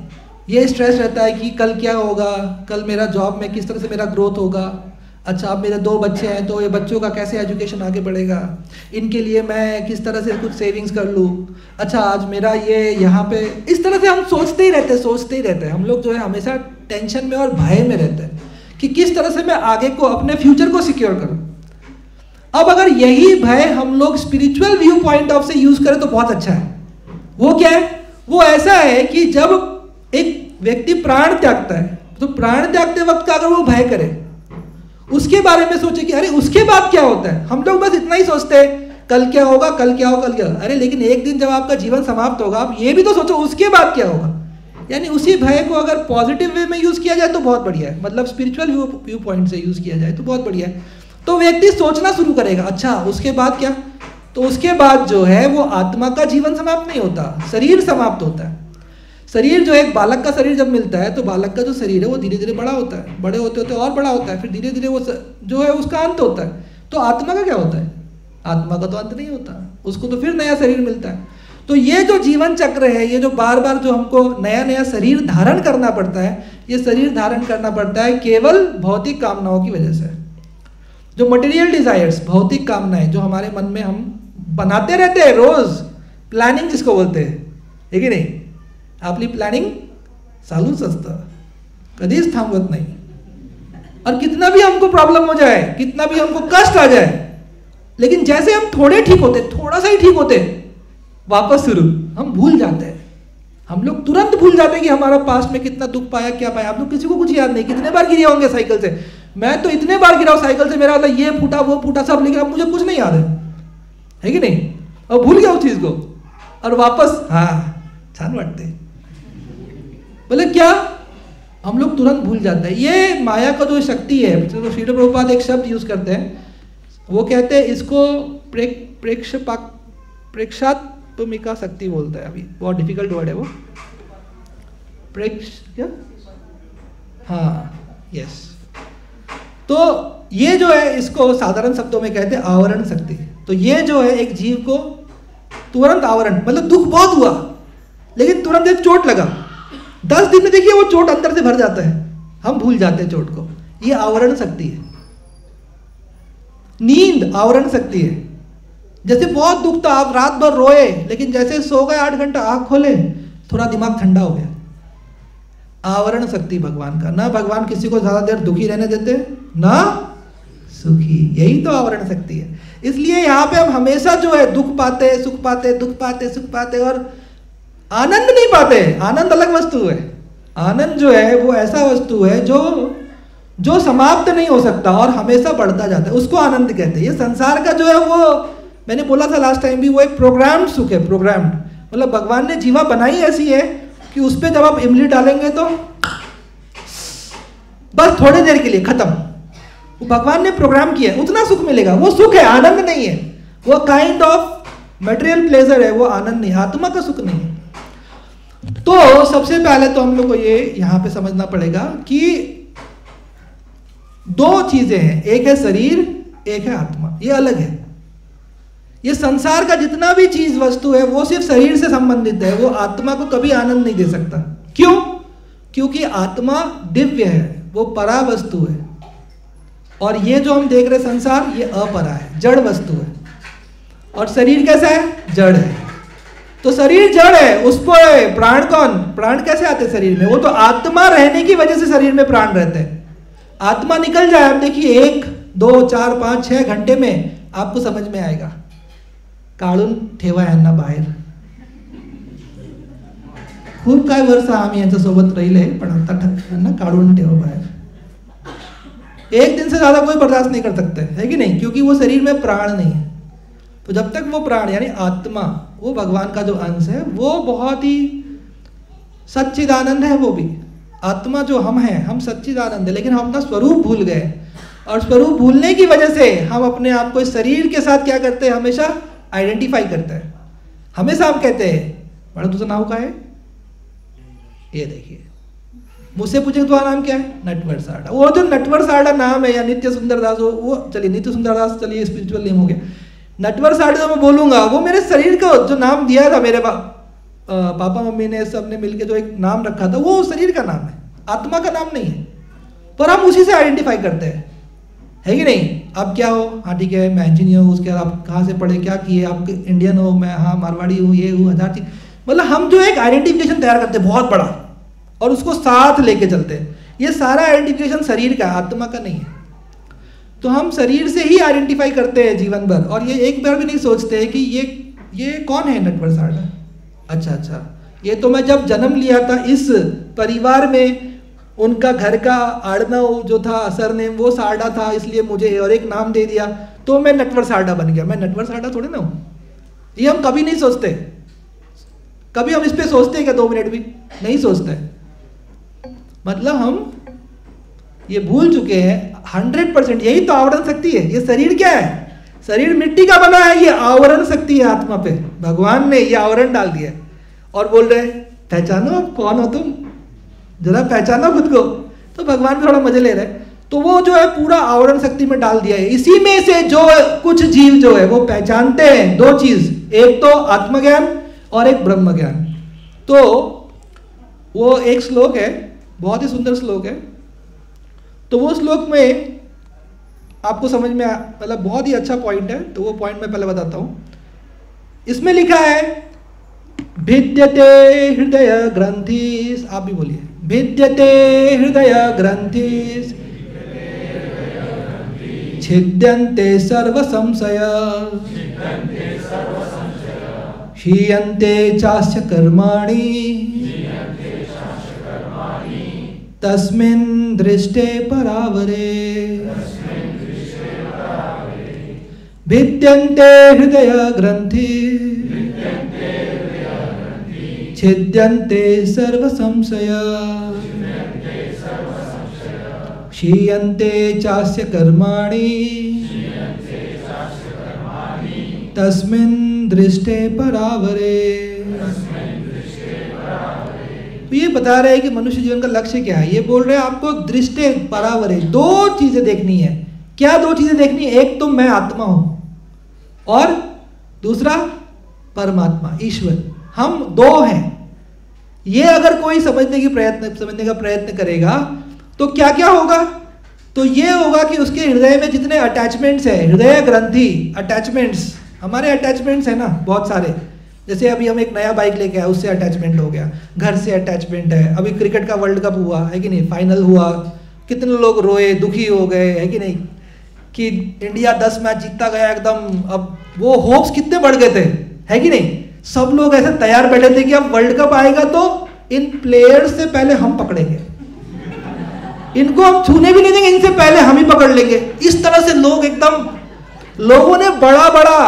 ये स्ट्रेस रहता है कि कल क्या होगा, कल मेरा जॉब में किस तरह से मेरा ग्रोथ होगा, अच्छा अब मेरे 2 बच्चे हैं तो ये बच्चों का कैसे एजुकेशन आगे बढ़ेगा, इनके लिए मैं किस तरह से कुछ सेविंग्स कर लूँ, अच्छा आज मेरा ये यहाँ पे, इस तरह से हम सोचते ही रहते हैं। हम लोग जो है हमेशा टेंशन में और भय में रहते हैं कि किस तरह से मैं आगे को अपने फ्यूचर को सिक्योर करूँ। अब अगर यही भय हम लोग स्पिरिचुअल व्यू पॉइंट ऑफ से यूज करें तो बहुत अच्छा है। वो क्या है, वो ऐसा है कि जब एक व्यक्ति प्राण त्यागता है तो प्राण त्यागते वक्त का अगर वो भय करे, उसके बारे में सोचे कि अरे उसके बाद क्या होता है। हम लोग बस इतना ही सोचते हैं कल क्या होगा, कल क्या होगा, कल क्या होगा। अरे लेकिन एक दिन जब आपका जीवन समाप्त होगा, आप ये भी तो सोचो उसके बाद क्या होगा। यानी उसी भय को अगर पॉजिटिव वे में यूज किया जाए तो बहुत बढ़िया है, मतलब स्पिरिचुअल व्यू पॉइंट से यूज किया जाए तो बहुत बढ़िया है। तो व्यक्ति सोचना शुरू करेगा, अच्छा उसके बाद क्या, तो उसके बाद जो है वो आत्मा का जीवन समाप्त नहीं होता, शरीर समाप्त होता है। शरीर जो एक बालक का शरीर जब मिलता है तो बालक का जो शरीर है वो धीरे धीरे बड़ा होता है, बड़े होते होते और बड़ा होता है, फिर धीरे धीरे वो जो है उसका अंत होता है। तो आत्मा का क्या होता है, आत्मा का तो अंत नहीं होता, उसको तो फिर नया शरीर मिलता है। तो ये जो जीवन चक्र है, ये जो बार बार जो हमको नया नया शरीर धारण करना पड़ता है, ये शरीर धारण करना पड़ता है केवल भौतिक कामनाओं की वजह से। जो मटेरियल डिजायर्स, भौतिक कामनाएं जो हमारे मन में हम बनाते रहते हैं रोज, प्लानिंग जिसको बोलते हैं, है की नहीं। आपली प्लॅनिंग चालूच असतं, कधीच थांबत नाही। और कितना भी हमको प्रॉब्लम हो जाए, कितना भी हमको कष्ट आ जाए, लेकिन जैसे हम थोड़े ठीक होते, थोड़ा सा ही ठीक होते, वापस शुरू हम भूल जाते हैं। हम लोग तुरंत भूल जाते हैं कि हमारा पास्ट में कितना दुख पाया, क्या पाया। आप लोग किसी को कुछ याद नहीं, कितने बार गिरे होंगे साइकिल से। मैं तो इतने बार गिरा हूं साइकिल से, मेरा मतलब ये फूटा वो फूटा सब, लेकिन अब मुझे कुछ नहीं याद है कि नहीं। और भूल गया उस चीज को, और वापस हाँ छान वाटते। बोले क्या, हम लोग तुरंत भूल जाते हैं। ये माया का जो शक्ति है, तो श्रील प्रभुपाद एक शब्द यूज करते हैं, वो कहते हैं इसको प्रेक्षात्मिका शक्ति बोलता है। अभी बहुत डिफिकल्ट वर्ड है वो, क्या, हाँ यस। तो ये जो है इसको साधारण शब्दों में कहते हैं आवरण शक्ति। तो ये जो है एक जीव को तुरंत आवरण, मतलब दुख बहुत हुआ लेकिन तुरंत एक चोट लगा, 10 दिन में देखिए वो चोट अंदर से भर जाता है, हम भूल जाते हैं चोट को। ये आवरण शक्ति है। नींद आवरण शक्ति है। जैसे बहुत दुख था, आप रात भर रोए, लेकिन जैसे सो गए 8 घंटा, आंख खोले, थोड़ा दिमाग ठंडा हो गया। आवरण शक्ति भगवान का। ना भगवान किसी को ज्यादा देर दुखी रहने देते, ना सुखी। यही तो आवरण शक्ति है। इसलिए यहाँ पे हम हमेशा जो है दुख पाते, सुख पाते, दुख पाते, सुख पाते। और आनंद नहीं पाते। आनंद अलग वस्तु है। आनंद जो है वो ऐसा वस्तु है जो समाप्त नहीं हो सकता और हमेशा बढ़ता जाता है, उसको आनंद कहते हैं। ये संसार का जो है वो, मैंने बोला था लास्ट टाइम भी, वो एक प्रोग्राम्ड सुख है। प्रोग्राम्ड मतलब भगवान ने जीवा बनाई ऐसी है कि उस पर जब आप इमली डालेंगे तो बस थोड़ी देर के लिए खत्म। वो भगवान ने प्रोग्राम किया है, उतना सुख मिलेगा। वो सुख है, आनंद नहीं है। वो काइंड ऑफ मटेरियल प्लेजर है, वो आनंद नहीं, आत्मा का सुख नहीं है। तो सबसे पहले तो हम लोग को ये यहाँ पे समझना पड़ेगा कि दो चीजें हैं, एक है शरीर, एक है आत्मा। ये अलग है। ये संसार का जितना भी चीज वस्तु है वो सिर्फ शरीर से संबंधित है, वो आत्मा को कभी आनंद नहीं दे सकता। क्यों? क्योंकि आत्मा दिव्य है, वो परा वस्तु है। और ये जो हम देख रहे संसार, ये अपरा है, जड़ वस्तु है। और शरीर कैसा है? जड़ है। तो शरीर जड़ है, उसको प्राण कौन? प्राण कैसे आते शरीर में? वो तो आत्मा रहने की वजह से शरीर में प्राण रहते हैं। आत्मा निकल जाए, आप देखिए 1, 2, 4, 5, 6 घंटे में आपको समझ में आएगा। काढून ठेवा यांना बाहेर. खूप काय वर्ष आम्ही यांच्यासोबत राहिले, पण आता यांना काढून ठेवा बाहेर. एक दिन से ज्यादा कोई बर्दाश्त नहीं कर सकते, है कि नहीं? क्योंकि वो शरीर में प्राण नहीं है. तो जब तक वो प्राण यानी आत्मा, वो भगवान का जो अंश है, वो बहुत ही सच्चिदानंद है. वो भी आत्मा जो हम हैं, हम सच्चिदानंद है, लेकिन हम अपना स्वरूप भूल गए. और स्वरूप भूलने की वजह से हम अपने आप को इस शरीर के साथ क्या करते हैं? हमेशा आइडेंटिफाई करते हैं. हमेशा हम कहते हैं, मैडम तुझं नाव काय है? ये देखिए, मुझसे पूछे तुम्हारा नाम क्या है? नटवर सारडा. वो जो नटवर सारडा नाम है, या नित्य सुंदर दास, वो चलिए नित्य सुंदर दास, चलिए स्पिरिचुअल नेम हो गया. नटवर सारडा जो मैं बोलूंगा, वो मेरे शरीर को जो नाम दिया था मेरे पापा मम्मी ने, सबने मिलकर जो एक नाम रखा था, वो शरीर का नाम है, आत्मा का नाम नहीं है. पर हम उसी से आइडेंटिफाई करते हैं, है कि नहीं? आप क्या हो? हाँ ठीक है, मैं इंजीनियर हूँ. उसके बाद आप कहाँ से पढ़े, क्या किए? आप इंडियन हो? मैं हाँ मारवाड़ी हूँ, ये हूँ, 1000 चीज. मतलब हम जो एक आइडेंटिफिकेशन तैयार करते हैं बहुत बड़ा, और उसको साथ लेके चलते हैं. ये सारा आइडेंटिफिकेशन शरीर का, आत्मा का नहीं है. तो हम शरीर से ही आइडेंटिफाई करते हैं जीवन भर, और ये एक बार भी नहीं सोचते हैं कि ये कौन है नटवर सारडा. अच्छा, ये तो मैं जब जन्म लिया था इस परिवार में, उनका घर का आड़नाव जो था, सरनेम, वो सारडा था, इसलिए मुझे और एक नाम दे दिया, तो मैं नटवर सारडा बन गया. मैं नटवर सारडा थोड़ी ना हूँ. ये हम कभी नहीं सोचते. कभी हम इस पे सोचते हैं क्या? 2 मिनट भी नहीं सोचते. मतलब हम ये भूल चुके हैं 100%. यही तो आवरण शक्ति है. ये शरीर क्या है? शरीर मिट्टी का बना है, ये आवरण शक्ति है आत्मा पे. भगवान ने ये आवरण डाल दिया और बोल रहे पहचानो आप कौन हो तुम, जरा पहचानो खुद को. तो भगवान भी थोड़ा मजे ले रहे हैं. तो वो जो है पूरा आवरण शक्ति में डाल दिया है. इसी में से जो कुछ जीव जो है वो पहचानते हैं 2 चीज, एक तो आत्मज्ञान और एक ब्रह्म ज्ञान. तो वो एक श्लोक है, बहुत ही सुंदर श्लोक है. तो वो श्लोक में आपको समझ में मतलब बहुत ही अच्छा पॉइंट है. तो वो पॉइंट मैं पहले बताता हूं. इसमें लिखा है भिद्यते हृदय ग्रंथिस. आप भी बोलिए, भिद्यते हृदय ग्रंथिस छिद्यन्ते सर्व संशय क्षीयन्ते चास्य कर्माणि तस्मिन् दृष्टे परावरे. भिद्यन्ते हृदय ग्रंथि छिद्यन्ते सर्व संशय क्षीयन्ते चास्य कर्माणि तस्मिन् दृष्टे परावरे. तो ये बता रहे हैं कि मनुष्य जीवन का लक्ष्य क्या है. ये बोल रहे हैं आपको दृष्टे परावरे 2 चीजें देखनी है. क्या 2 चीजें देखनी है? एक तो मैं आत्मा हूं, और दूसरा परमात्मा ईश्वर. हम 2 हैं. ये अगर कोई समझने का प्रयत्न करेगा तो क्या क्या होगा? तो ये होगा कि उसके हृदय में जितने अटैचमेंट्स है, हृदय ग्रंथि अटैचमेंट्स, हमारे अटैचमेंट्स है ना बहुत सारे. जैसे अभी हम एक नया बाइक लेके आए, उससे अटैचमेंट हो गया. घर से अटैचमेंट है. अभी क्रिकेट का वर्ल्ड कप हुआ, है कि नहीं? फाइनल हुआ, कितने लोग रोए, दुखी हो गए, है कि नहीं? कि इंडिया 10 मैच जीतता गया एकदम. अब वो होप्स कितने बढ़ गए थे, है कि नहीं? सब लोग ऐसे तैयार बैठे थे कि अब वर्ल्ड कप आएगा तो इन प्लेयर्स से पहले हम पकड़ेंगे, इनको हम छूने भी नहीं देंगे, इनसे पहले हम ही पकड़ लेंगे। इस तरह से लोग एकदम, लोगों ने बड़ा बड़ा,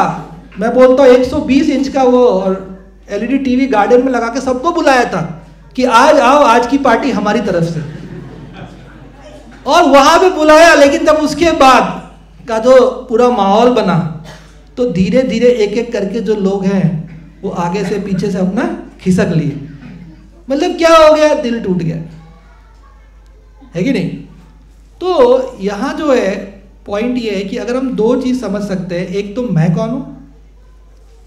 मैं बोलता हूँ 120 इंच का वो और LED टीवी गार्डन में लगा के सबको बुलाया था कि आज आओ, आज की पार्टी हमारी तरफ से, और वहां पे बुलाया। लेकिन जब उसके बाद का जो पूरा माहौल बना तो धीरे धीरे एक एक करके जो लोग हैं वो आगे से पीछे से अपना खिसक लिए। मतलब क्या हो गया, दिल टूट गया, है कि नहीं। तो यहाँ जो है पॉइंट ये है कि अगर हम दो चीज समझ सकते हैं, एक तो मैं कौन हूं,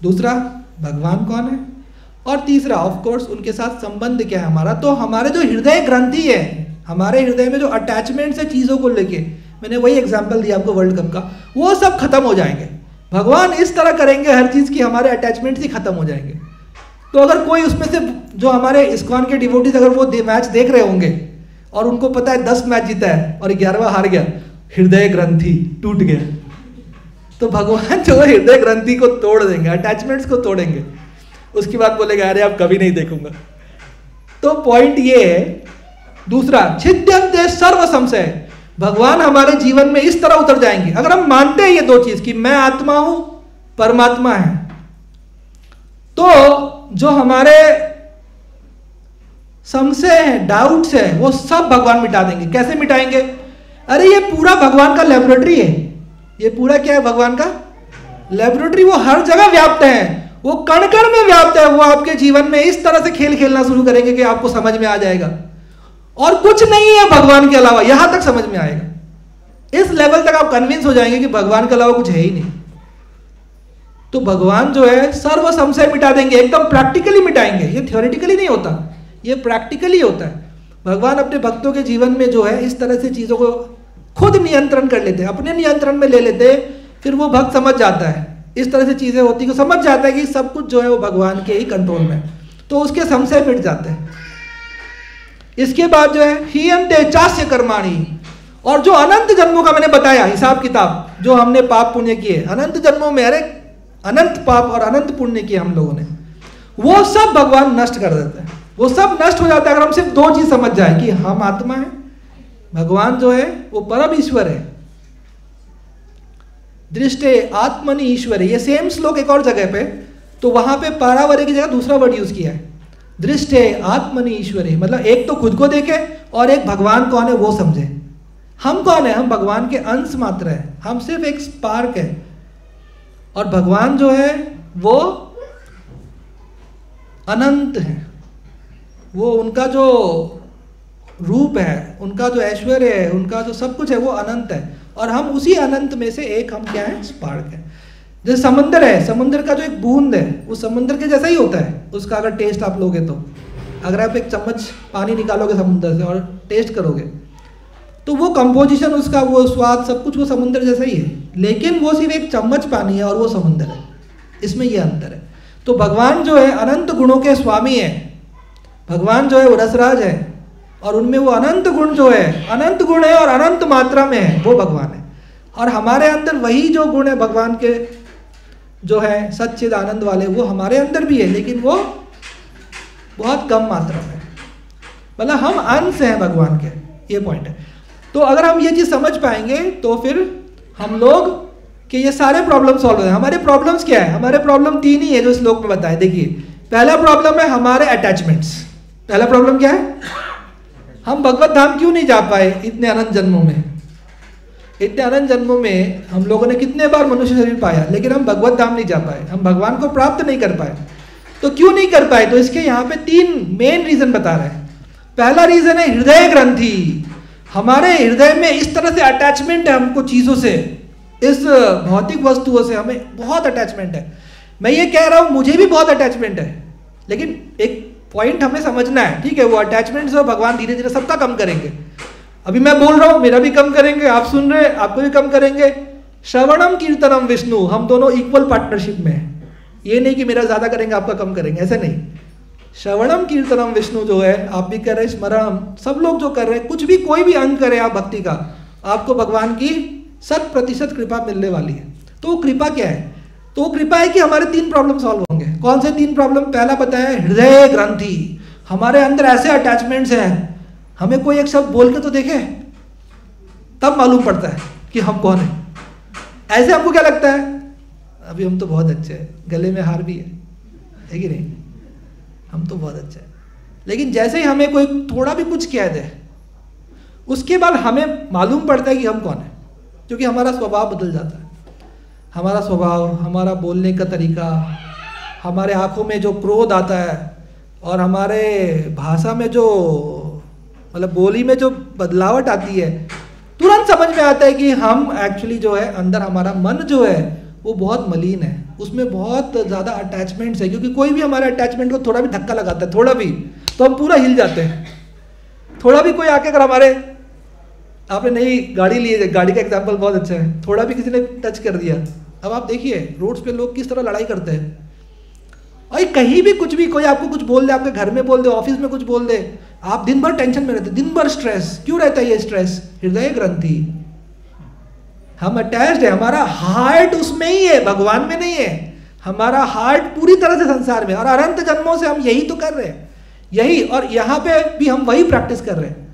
दूसरा भगवान कौन है, और तीसरा ऑफ कोर्स उनके साथ संबंध क्या है हमारा। तो हमारे जो हृदय ग्रंथि है, हमारे हृदय में जो अटैचमेंट्स है चीजों को लेके, मैंने वही एग्जांपल दिया आपको वर्ल्ड कप का, वो सब खत्म हो जाएंगे। भगवान इस तरह करेंगे हर चीज की हमारे अटैचमेंट्स ही खत्म हो जाएंगे। तो अगर कोई उसमें से जो हमारे इस्कॉन के डिवोटीज अगर वो मैच देख रहे होंगे और उनको पता है 10 मैच जीता है और 11वां हार गया, हृदय ग्रंथि टूट गया, तो भगवान जो है हृदय ग्रंथि को तोड़ देंगे, अटैचमेंट्स को तोड़ेंगे। उसके बाद बोलेगा अरे अब कभी नहीं देखूंगा। तो पॉइंट ये है दूसरा, छिद्यन्ते सर्व संशय, भगवान हमारे जीवन में इस तरह उतर जाएंगे। अगर हम मानते हैं ये दो चीज कि मैं आत्मा हूं, परमात्मा है, तो जो हमारे संशय है, डाउट्स है, वो सब भगवान मिटा देंगे। कैसे मिटाएंगे? अरे ये पूरा भगवान का लेबोरेटरी है, ये पूरा क्या है, भगवान का लेबोरेटरी। वो हर जगह व्याप्त है, वो कण कण में व्याप्त है। वो आपके जीवन में इस तरह से खेल खेलना शुरू करेंगे कि आपको समझ में आ जाएगा और कुछ नहीं है भगवान के अलावा, यहां तक समझ में आएगा। इस लेवल तक आप कन्विंस हो जाएंगे कि भगवान के अलावा कुछ है ही नहीं। तो भगवान जो है सर्व संशय मिटा देंगे, एकदम प्रैक्टिकली मिटाएंगे। ये थियोरेटिकली नहीं होता, ये प्रैक्टिकली होता है। भगवान अपने भक्तों के जीवन में जो है इस तरह से चीजों को खुद नियंत्रण कर लेते हैं, अपने नियंत्रण में ले लेते हैं। फिर वो भक्त समझ जाता है, इस तरह से चीजें होती है, समझ जाता है कि सब कुछ जो है वो भगवान के ही कंट्रोल में, तो उसके संशय मिट जाते हैं। इसके बाद जो है हीयन्ते चास्य कर्माणि, और जो अनंत जन्मों का मैंने बताया हिसाब किताब, जो हमने पाप पुण्य किए अनंत जन्मों में, अरे अनंत पाप और अनंत पुण्य किए हम लोगों ने, वो सब भगवान नष्ट कर देते हैं। वो सब नष्ट हो जाता है अगर हम सिर्फ दो चीज समझ जाए कि हम आत्मा है, भगवान जो है वो परम ईश्वर है। दृष्टे आत्मनि ईश्वर है, ये सेम श्लोक एक और जगह पे, तो वहां पे पारावरे की जगह दूसरा वर्ड यूज किया है, दृष्टे आत्मनि ईश्वर है। मतलब एक तो खुद को देखे और एक भगवान कौन है वो समझे। हम कौन है? हम भगवान के अंश मात्र है, हम सिर्फ एक स्पार्क है, और भगवान जो है वो अनंत है। वो उनका जो रूप है, उनका जो ऐश्वर्य है, उनका जो सब कुछ है वो अनंत है, और हम उसी अनंत में से एक, हम क्या है, स्पार्क है। जैसे समुद्र है, समुद्र का जो एक बूंद है वो समुद्र के जैसा ही होता है। उसका अगर टेस्ट आप लोगे तो, अगर आप एक चम्मच पानी निकालोगे समुद्र से और टेस्ट करोगे तो वो कंपोजिशन उसका, वो स्वाद, सब कुछ वो समुद्र जैसा ही है, लेकिन वो सिर्फ एक चम्मच पानी है और वो समुद्र है, इसमें ये अंतर है। तो भगवान जो है अनंत गुणों के स्वामी है, भगवान जो है वो रसराज है, और उनमें वो अनंत गुण जो है, अनंत गुण है और अनंत मात्रा में है, वो भगवान है। और हमारे अंदर वही जो गुण है भगवान के जो है सच्चिद आनंद वाले, वो हमारे अंदर भी है, लेकिन वो बहुत कम मात्रा में, मतलब हम अंश हैं भगवान के, ये पॉइंट है। तो अगर हम ये चीज समझ पाएंगे तो फिर हम लोग कि ये सारे प्रॉब्लम सॉल्व हो जाए। हमारे प्रॉब्लम्स क्या है? हमारे प्रॉब्लम 3 ही है जो श्लोक में बताए। देखिए, पहला प्रॉब्लम है हमारे अटैचमेंट्स। पहला प्रॉब्लम क्या है? हम भगवत धाम क्यों नहीं जा पाए इतने अनंत जन्मों में। इतने अनंत जन्मों में हम लोगों ने कितने बार मनुष्य शरीर पाया, लेकिन हम भगवत धाम नहीं जा पाए, हम भगवान को प्राप्त नहीं कर पाए। तो क्यों नहीं कर पाए? तो इसके यहाँ पे 3 मेन रीजन बता रहे हैं। पहला रीजन है हृदय ग्रंथि। हमारे हृदय में इस तरह से अटैचमेंट है हमको चीजों से, इस भौतिक वस्तुओं से हमें बहुत अटैचमेंट है। मैं ये कह रहा हूं मुझे भी बहुत अटैचमेंट है, लेकिन एक पॉइंट हमें समझना है, ठीक है? वो अटैचमेंट जो भगवान धीरे धीरे सबका कम करेंगे। अभी मैं बोल रहा हूं, मेरा भी कम करेंगे, आप सुन रहे आपको भी कम करेंगे। श्रवणम कीर्तनम विष्णु, हम दोनों इक्वल पार्टनरशिप में है। ये नहीं कि मेरा ज्यादा करेंगे आपका कम करेंगे, ऐसा नहीं। श्रवणम कीर्तनम विष्णु जो है, आप भी कर रहे, स्मरण सब लोग जो कर रहे हैं, कुछ भी कोई भी अंग करे आप भक्ति का, आपको भगवान की 100% कृपा मिलने वाली है। तो कृपा क्या है? तो कृपा है कि हमारे 3 प्रॉब्लम सॉल्व होंगे। कौन से 3 प्रॉब्लम? पहला बताया हृदय ग्रंथि। हमारे अंदर ऐसे अटैचमेंट्स हैं, हमें कोई एक शब्द बोल के तो देखे, तब मालूम पड़ता है कि हम कौन है। ऐसे आपको क्या लगता है? अभी हम तो बहुत अच्छे हैं, गले में हार भी है कि नहीं, हम तो बहुत अच्छे हैं। लेकिन जैसे ही हमें कोई थोड़ा भी कुछ कह दे, उसके बाद हमें मालूम पड़ता है कि हम कौन है, क्योंकि हमारा स्वभाव बदल जाता है। हमारा स्वभाव, हमारा बोलने का तरीका, हमारे आंखों में जो क्रोध आता है, और हमारे भाषा में जो मतलब बोली में जो बदलावट आती है, तुरंत समझ में आता है कि हम एक्चुअली जो है अंदर हमारा मन जो है वो बहुत मलिन है, उसमें बहुत ज़्यादा अटैचमेंट्स है। क्योंकि कोई भी हमारे अटैचमेंट को थोड़ा भी धक्का लगाता है, थोड़ा भी, तो हम पूरा हिल जाते हैं। थोड़ा भी कोई आके अगर हमारे, आपने नई गाड़ी ली है, गाड़ी का एग्जांपल बहुत अच्छा है, थोड़ा भी किसी ने टच कर दिया, अब आप देखिए रोड्स पे लोग किस तरह लड़ाई करते हैं। और कहीं भी कुछ भी कोई आपको कुछ बोल दे, आपके घर में बोल दे, ऑफिस में कुछ बोल दे, आप दिन भर टेंशन में रहते, दिन भर स्ट्रेस। क्यों रहता है ये स्ट्रेस? हृदय ग्रंथि, हम अटैच्ड है, हमारा हार्ट उसमें ही है, भगवान में नहीं है। हमारा हार्ट पूरी तरह से संसार में, और अनंत जन्मों से हम यही तो कर रहे हैं, यही। और यहाँ पे भी हम वही प्रैक्टिस कर रहे हैं।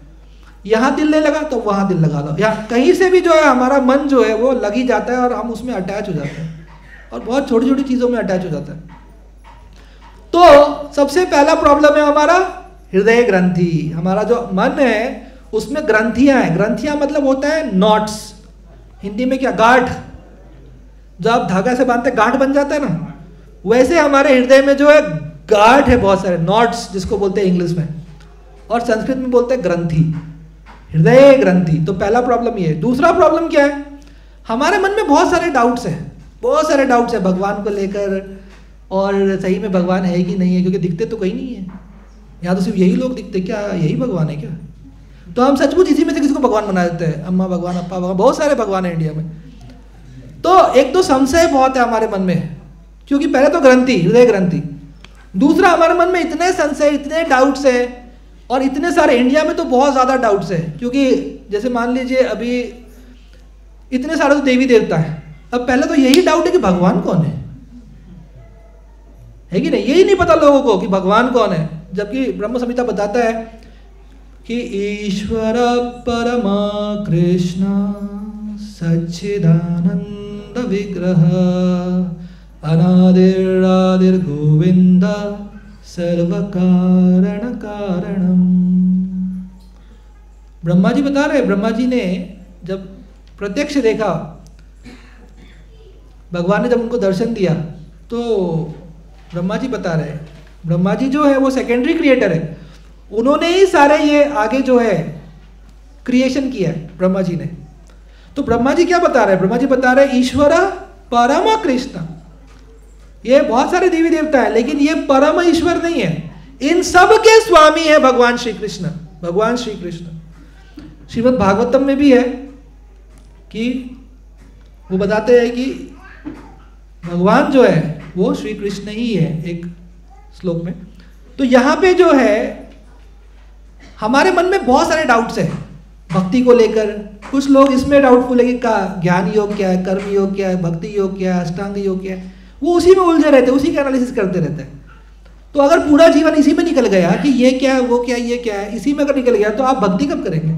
यहाँ दिल नहीं लगा तो वहाँ दिल लगा लो, यहाँ कहीं से भी जो है हमारा मन जो है वो लग ही जाता है, और हम उसमें अटैच हो जाते हैं, और बहुत छोटी छोटी चीज़ों में अटैच हो जाता है। तो सबसे पहला प्रॉब्लम है हमारा हृदय ग्रंथि। हमारा जो मन है उसमें ग्रंथियां हैं। ग्रंथियां मतलब होता है नॉट्स, हिंदी में क्या, गांठ। जो आप धागा से बांधते गांठ बन जाता है ना, वैसे हमारे हृदय में जो है गांठ है, बहुत सारे नॉट्स जिसको बोलते हैं इंग्लिश में, और संस्कृत में बोलते हैं ग्रंथि, हृदय ग्रंथि। तो पहला प्रॉब्लम ये है। दूसरा प्रॉब्लम क्या है? हमारे मन में बहुत सारे डाउट्स हैं, बहुत सारे डाउट्स हैं भगवान को लेकर, और सही में भगवान है कि नहीं है, क्योंकि दिखते तो कहीं नहीं है। यहाँ तो सिर्फ यही लोग दिखते, क्या यही भगवान है क्या? तो हम सचमुच इसी में से किसी को भगवान बना देते हैं, अम्मा भगवान, अप्पा भगवान, बहुत सारे भगवान है इंडिया में। तो एक तो संशय बहुत है हमारे मन में, क्योंकि पहले तो ग्रंथि, हृदय ग्रंथि। दूसरा, हमारे मन में इतने संशय, इतने डाउट्स है, और इतने सारे, इंडिया में तो बहुत ज़्यादा डाउट्स है। क्योंकि जैसे मान लीजिए अभी इतने सारे तो देवी देवता हैं, अब पहले तो यही डाउट है कि भगवान कौन है कि नहीं? यही नहीं पता लोगों को कि भगवान कौन है। जबकि ब्रह्म संहिता बताता है कि ईश्वर परमा कृष्ण सच्चिदानंद विग्रह अनादिर गोविंद सर्व कारण कारणम। ब्रह्मा जी बता रहे, ब्रह्मा जी ने जब प्रत्यक्ष देखा, भगवान ने जब उनको दर्शन दिया, तो ब्रह्मा जी बता रहे, ब्रह्मा जी जो है वो सेकेंडरी क्रिएटर है, उन्होंने ही सारे ये आगे जो है क्रिएशन किया है ब्रह्मा जी ने। तो ब्रह्मा जी क्या बता रहे हैं? ब्रह्मा जी बता रहे हैं ईश्वर परम कृष्ण। ये बहुत सारे देवी देवता है, लेकिन ये परम ईश्वर नहीं है, इन सब के स्वामी है भगवान श्री कृष्ण। भगवान श्री कृष्ण श्रीमद् भागवतम में भी है कि वो बताते हैं कि भगवान जो है वो श्री कृष्ण ही है, एक श्लोक में। तो यहाँ पे जो है हमारे मन में बहुत सारे डाउट्स हैं भक्ति को लेकर। कुछ लोग इसमें डाउटफुल है कि ज्ञान योग क्या है, कर्म योग क्या है, भक्ति योग क्या है, अष्टांग योग क्या है, वो उसी में उलझे रहते हैं, उसी का एनालिसिस करते रहते हैं। तो अगर पूरा जीवन इसी में निकल गया कि ये क्या है, वो क्या है, ये क्या है, इसी में अगर निकल गया तो आप भक्ति कब करेंगे?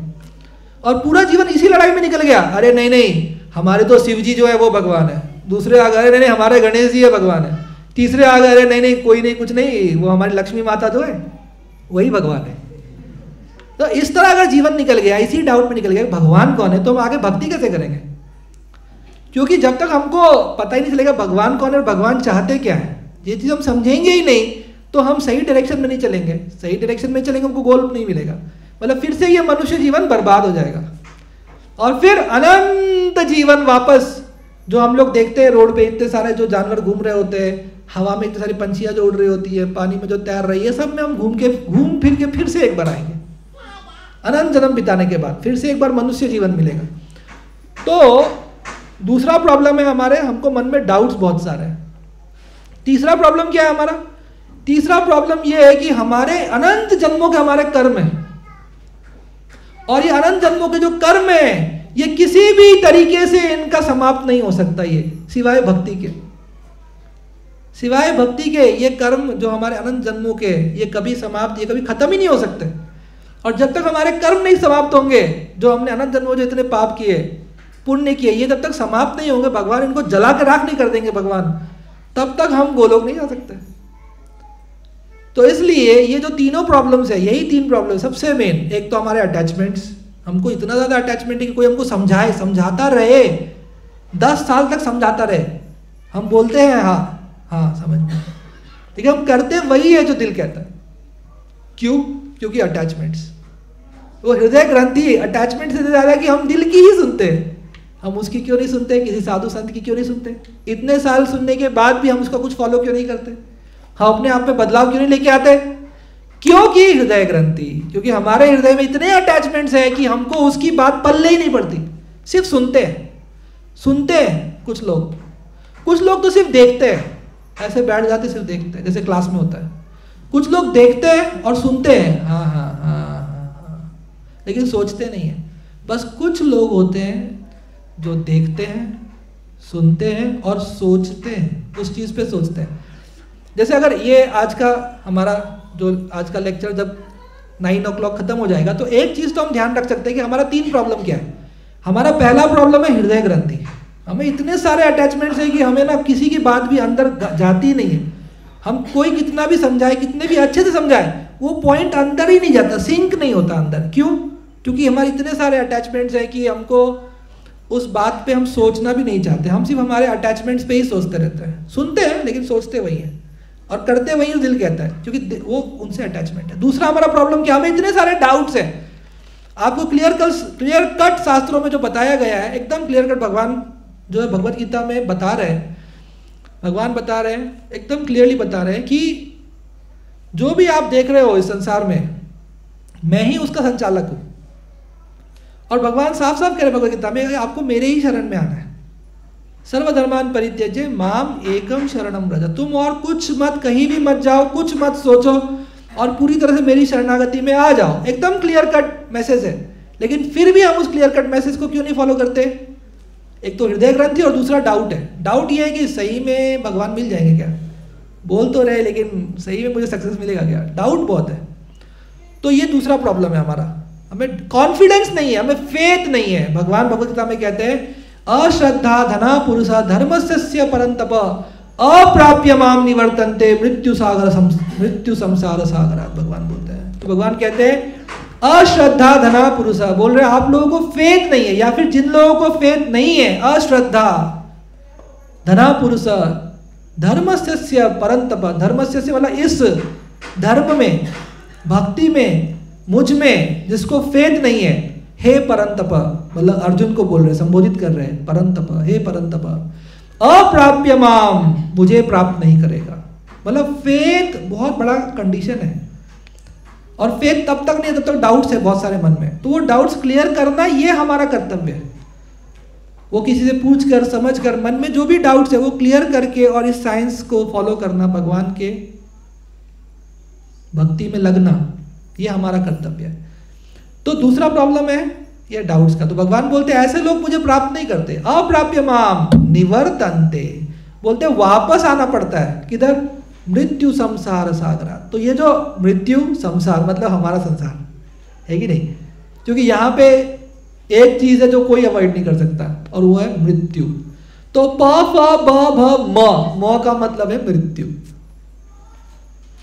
और पूरा जीवन इसी लड़ाई में निकल गया, अरे नहीं नहीं हमारे तो शिव जी जो है वो भगवान है, दूसरे आ गए नहीं हमारे गणेश जी है भगवान है, तीसरे आ गए अरे नहीं कोई नहीं कुछ नहीं, वो हमारी लक्ष्मी माता जो है वही भगवान है। तो इस तरह अगर जीवन निकल गया, इसी डाउट में निकल गया भगवान कौन है, तो हम आगे भक्ति कैसे करेंगे? क्योंकि जब तक हमको पता ही नहीं चलेगा भगवान कौन है और भगवान चाहते क्या है, ये चीज़ हम समझेंगे ही नहीं, तो हम सही डायरेक्शन में नहीं चलेंगे। सही डायरेक्शन में चलेंगे हमको गोल नहीं मिलेगा, मतलब फिर से ये मनुष्य जीवन बर्बाद हो जाएगा। और फिर अनंत जीवन वापस, जो हम लोग देखते हैं रोड पे इतने सारे जो जानवर घूम रहे होते हैं, हवा में इतनी सारी पंछियाँ जो उड़ रही होती है, पानी में जो तैर रही है, सब में हम घूम फिर के फिर से एक बार आएंगे। अनंत जन्म बिताने के बाद फिर से एक बार मनुष्य जीवन मिलेगा। तो दूसरा प्रॉब्लम है हमारे, हमको मन में डाउट्स बहुत सारे हैं। तीसरा प्रॉब्लम क्या है हमारा? तीसरा प्रॉब्लम ये है कि हमारे अनंत जन्मों के हमारे कर्म है, और ये अनंत जन्मों के जो कर्म है ये किसी भी तरीके से इनका समाप्त नहीं हो सकता, ये सिवाय भक्ति के। सिवाय भक्ति के ये कर्म जो हमारे अनंत जन्मों के, ये कभी समाप्त, ये कभी खत्म ही नहीं हो सकते। और जब तक हमारे कर्म नहीं समाप्त होंगे, जो हमने अनंत जन्मों जो इतने पाप किए, पुण्य किए, ये जब तक समाप्त नहीं होंगे, भगवान इनको जला के राख नहीं कर देंगे भगवान, तब तक हम गोलोक नहीं जा सकते। तो इसलिए ये जो तीनों प्रॉब्लम्स है, यही 3 प्रॉब्लम सबसे मेन। एक तो हमारे अटैचमेंट्स, हमको इतना ज़्यादा अटैचमेंट है कि कोई हमको समझाए, समझाता रहे, 10 साल तक समझाता रहे, हम बोलते हैं हाँ हाँ समझ में, लेकिन हम करते वही है जो दिल कहता है। क्यों? क्योंकि अटैचमेंट्स, वो हृदय ग्रंथि अटैचमेंट से ज़्यादा कि हम दिल की ही सुनते हैं। हम उसकी क्यों नहीं सुनते? किसी साधु संत की क्यों नहीं सुनते? इतने साल सुनने के बाद भी हम उसका कुछ फॉलो क्यों नहीं करते? हम अपने आप में बदलाव क्यों नहीं लेके आते? क्योंकि हृदय ग्रंथि, क्योंकि हमारे हृदय में इतने अटैचमेंट्स है कि हमको उसकी बात पल्ले ही नहीं पड़ती, सिर्फ सुनते हैं। सुनते हैं कुछ लोग तो सिर्फ देखते हैं, ऐसे बैठ जाते सिर्फ देखते हैं, जैसे क्लास में होता है। कुछ लोग देखते हैं और सुनते हैं, हाँ हाँ हाँ हाँ, लेकिन सोचते नहीं है। बस कुछ लोग होते हैं जो देखते हैं, सुनते हैं और सोचते हैं, उस चीज़ पे सोचते हैं। जैसे अगर ये आज का हमारा जो आज का लेक्चर जब 9 o'clock खत्म हो जाएगा, तो एक चीज़ तो हम ध्यान रख सकते हैं कि हमारा 3 प्रॉब्लम क्या है। हमारा पहला प्रॉब्लम है हृदय ग्रंथि। हमें इतने सारे अटैचमेंट्स हैं कि हमें ना किसी की बात भी अंदर जाती नहीं है। हम कोई कितना भी समझाए, कितने भी अच्छे से समझाए, वो पॉइंट अंदर ही नहीं जाता, सिंक नहीं होता अंदर। क्यों? क्योंकि हमारे इतने सारे अटैचमेंट्स हैं कि हमको उस बात पे हम सोचना भी नहीं चाहते। हम सिर्फ हमारे अटैचमेंट्स पे ही सोचते रहते हैं। सुनते हैं लेकिन सोचते वही हैं और करते वही दिल कहता है, क्योंकि वो उनसे अटैचमेंट है। दूसरा हमारा प्रॉब्लम क्या, हमें इतने सारे डाउट्स हैं। आपको क्लियर कट शास्त्रों में जो बताया गया है, एकदम क्लियर कट भगवान जो है भगवत गीता में बता रहे हैं, भगवान बता रहे हैं, एकदम क्लियरली बता रहे हैं कि जो भी आप देख रहे हो इस संसार में, मैं ही उसका संचालक हूं। और भगवान साफ साफ कह रहे भगवत गीता में, आपको मेरे ही शरण में आना है। सर्वधर्मान परित्यज्य माम एकम शरणम व्रज। तुम और कुछ मत, कहीं भी मत जाओ, कुछ मत सोचो और पूरी तरह से मेरी शरणागति में आ जाओ। एकदम क्लियर कट मैसेज है, लेकिन फिर भी हम उस क्लियर कट मैसेज को क्यों नहीं फॉलो करते? एक तो हृदय ग्रंथि और दूसरा डाउट है। डाउट ये है कि सही में भगवान मिल जाएंगे क्या? बोल तो रहे लेकिन सही में मुझे सक्सेस मिलेगा क्या? डाउट बहुत है। तो ये दूसरा प्रॉब्लम है हमारा। हमें कॉन्फिडेंस नहीं है, हमें फेथ नहीं है। भगवान भगवत गीता में कहते हैं अश्रद्धा धना पुरुषा धर्मस्य परंतप अप्राप्य माम निवर्तन्ते मृत्यु संसार सागरात। भगवान बोलते हैं। तो भगवान कहते हैं अश्रद्धा धना पुरुषा, बोल रहे आप लोगों को फेथ नहीं है, या फिर जिन लोगों को फेथ नहीं है, अश्रद्धा धना पुरुष धर्मस्य परंतप। धर्मस्य से वाला इस धर्म में, भक्ति में, मुझ में जिसको फेथ नहीं है, हे परंतप, मतलब अर्जुन को बोल रहे, संबोधित कर रहे हैं, परंतप, हे परंतप अप्राप्य माम, मुझे प्राप्त नहीं करेगा। मतलब फेथ बहुत बड़ा कंडीशन है। और फेथ तब तक नहीं है जब तक डाउट्स है बहुत सारे मन में। तो वो डाउट्स क्लियर करना ये हमारा कर्तव्य है। वो किसी से पूछ कर, समझ कर, मन में जो भी डाउट्स है वो क्लियर करके और इस साइंस को फॉलो करना, भगवान के भक्ति में लगना, ये हमारा कर्तव्य है। तो दूसरा प्रॉब्लम है ये डाउट्स का। तो भगवान बोलते हैं ऐसे लोग मुझे प्राप्त नहीं करते। अप्राप्य माम निवर्तन्ते, बोलते वापस आना पड़ता है किधर? मृत्यु संसार सागरा। तो ये जो मृत्यु संसार मतलब हमारा संसार है कि नहीं? क्योंकि यहाँ पे एक चीज है जो कोई अवॉइड नहीं कर सकता और वो है मृत्यु। तो प फ ब भ म का मतलब है मृत्यु।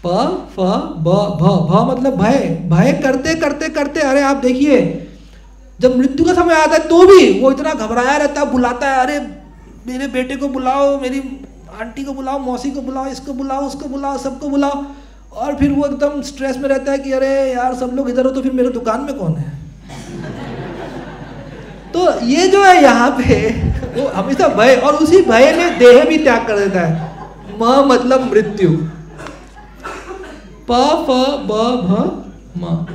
प फ ब भ मतलब भय। भय करते करते करते, अरे आप देखिए जब मृत्यु का समय आता है तो भी वो इतना घबराया रहता है, बुलाता है, अरे मेरे बेटे को बुलाओ, मेरी आंटी को बुलाओ, मौसी को बुलाओ, इसको बुलाओ, उसको बुलाओ, सबको बुलाओ। और फिर वो एकदम स्ट्रेस में रहता है कि अरे यार सब लोग इधर हो तो फिर मेरे दुकान में कौन है? तो ये जो है यहाँ पे वो हमेशा भय, और उसी भय में देह भी त्याग कर देता है। म मतलब मृत्यु, प फ ब भ म।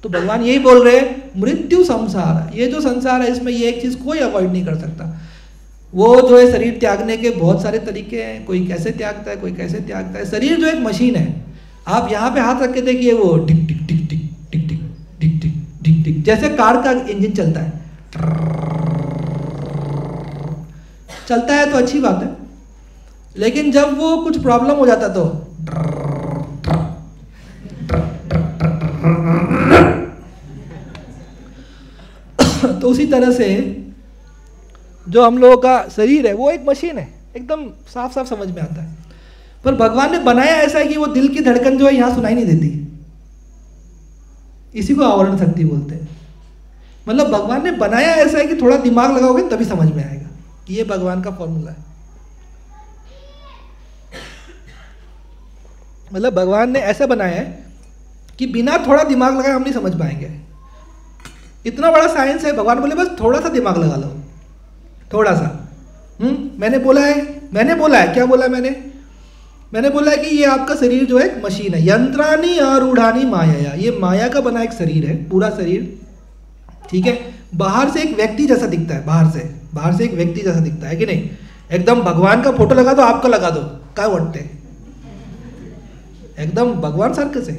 तो भगवान यही बोल रहे हैं मृत्यु संसार। ये जो संसार है इसमें ये एक चीज कोई अवॉइड नहीं कर सकता। वो जो है शरीर त्यागने के बहुत सारे तरीके हैं, कोई कैसे त्यागता है, कोई कैसे त्यागता है। शरीर जो एक मशीन है, आप यहाँ पे हाथ रख के देखिए वो टिक टिक टिक टिक टिक टिक टिक टिक टिक टिक, जैसे कार का इंजन चलता है, चलता है तो अच्छी बात है। लेकिन जब वो कुछ प्रॉब्लम हो जाता तो उसी तरह से जो हम लोगों का शरीर है वो एक मशीन है, एकदम साफ साफ समझ में आता है। पर भगवान ने बनाया ऐसा है कि वो दिल की धड़कन जो है यहाँ सुनाई नहीं देती। इसी को आवरण शक्ति बोलते हैं। मतलब भगवान ने बनाया ऐसा है कि थोड़ा दिमाग लगाओगे तभी समझ में आएगा। ये भगवान का फॉर्मूला है। मतलब भगवान ने ऐसा बनाया है कि बिना थोड़ा दिमाग लगाए हम नहीं समझ पाएंगे। इतना बड़ा साइंस है, भगवान बोले बस थोड़ा सा दिमाग लगा लो, थोड़ा सा। मैंने बोला है क्या बोला मैंने बोला है कि ये आपका शरीर जो है एक मशीन है। यंत्रानी आरूढ़ानी माया, ये माया का बना एक शरीर है, पूरा शरीर, ठीक है। बाहर से एक व्यक्ति जैसा दिखता है, बाहर से एक व्यक्ति जैसा दिखता है कि नहीं। एकदम भगवान का फोटो लगा दो, आपका लगा दो, क्या बोलते एकदम भगवान सारखे से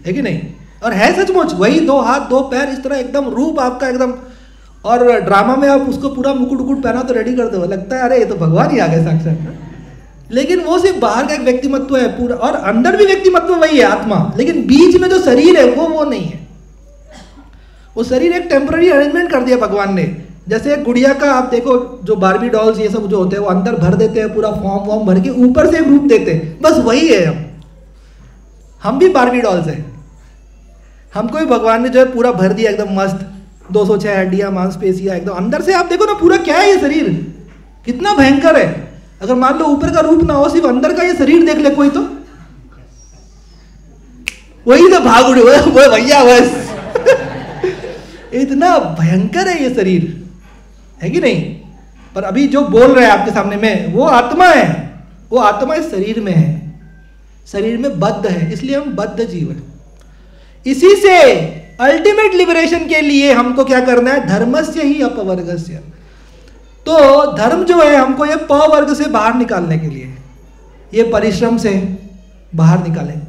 है कि नहीं। और है सचमुच वही, 2 हाथ 2 पैर, इस तरह एकदम रूप आपका एकदम। और ड्रामा में आप उसको पूरा मुकुट उकुट पहना तो रेडी कर दो, लगता है अरे ये तो भगवान ही आ गए साक्षात। लेकिन वो सिर्फ बाहर का एक व्यक्तिमत्व है पूरा, और अंदर भी व्यक्तिमत्व वही है, आत्मा। लेकिन बीच में जो शरीर है वो नहीं है। वो शरीर एक टेम्पररी अरेंजमेंट कर दिया भगवान ने। जैसे गुड़िया का आप देखो, जो बारबी डॉल्स ये सब जो होते हैं वो अंदर भर देते हैं, पूरा फॉर्म वॉर्म भर के ऊपर से एक रूप देते हैं, बस वही है हम भी बारबी डॉल्स हैं। हमको भी भगवान ने जो है पूरा भर दिया एकदम मस्त, 206 हड्डियां मांसपेशियां एकदम। अंदर से आप देखो ना पूरा क्या है ये शरीर, कितना भयंकर है। अगर मान लो ऊपर का रूप ना हो, सिर्फ अंदर का ये शरीर देख ले कोई, तो वही तो भाग उड़े वो भैया बस। इतना भयंकर है ये शरीर, है कि नहीं। पर अभी जो बोल रहे हैं आपके सामने में वो आत्मा है, वो आत्मा इस शरीर में है, शरीर में बद्ध है, इसलिए हम बद्ध जीव है। इसी से अल्टीमेट लिबरेशन के लिए हमको क्या करना है, धर्मस्य ही अपवर्गस्य। तो धर्म जो है हमको ये प वर्ग से बाहर निकालने के लिए, ये परिश्रम से बाहर निकालें।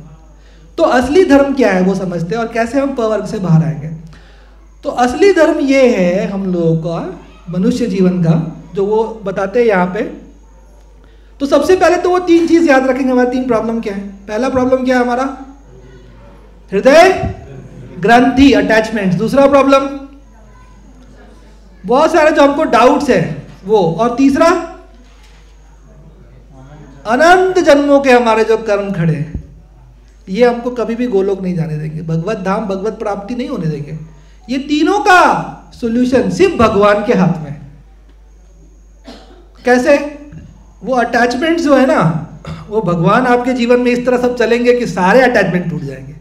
तो असली धर्म क्या है वो समझते हैं, और कैसे हम प वर्ग से बाहर आएंगे। तो असली धर्म ये है हम लोगों का मनुष्य जीवन का, जो वो बताते हैं यहाँ पे। तो सबसे पहले तो वो 3 चीज याद रखेंगे। हमारे 3 प्रॉब्लम क्या है। पहला प्रॉब्लम क्या है हमारा, हृदय ग्रंथि, अटैचमेंट। दूसरा प्रॉब्लम बहुत सारे जो हमको डाउट्स है वो, और तीसरा अनंत जन्मों के हमारे जो कर्म खड़े हैं, ये हमको कभी भी गोलोक नहीं जाने देंगे, भगवत धाम भगवत प्राप्ति नहीं होने देंगे। ये तीनों का सॉल्यूशन सिर्फ भगवान के हाथ में। कैसे, वो अटैचमेंट जो है ना, वो भगवान आपके जीवन में इस तरह सब चलेंगे कि सारे अटैचमेंट टूट जाएंगे,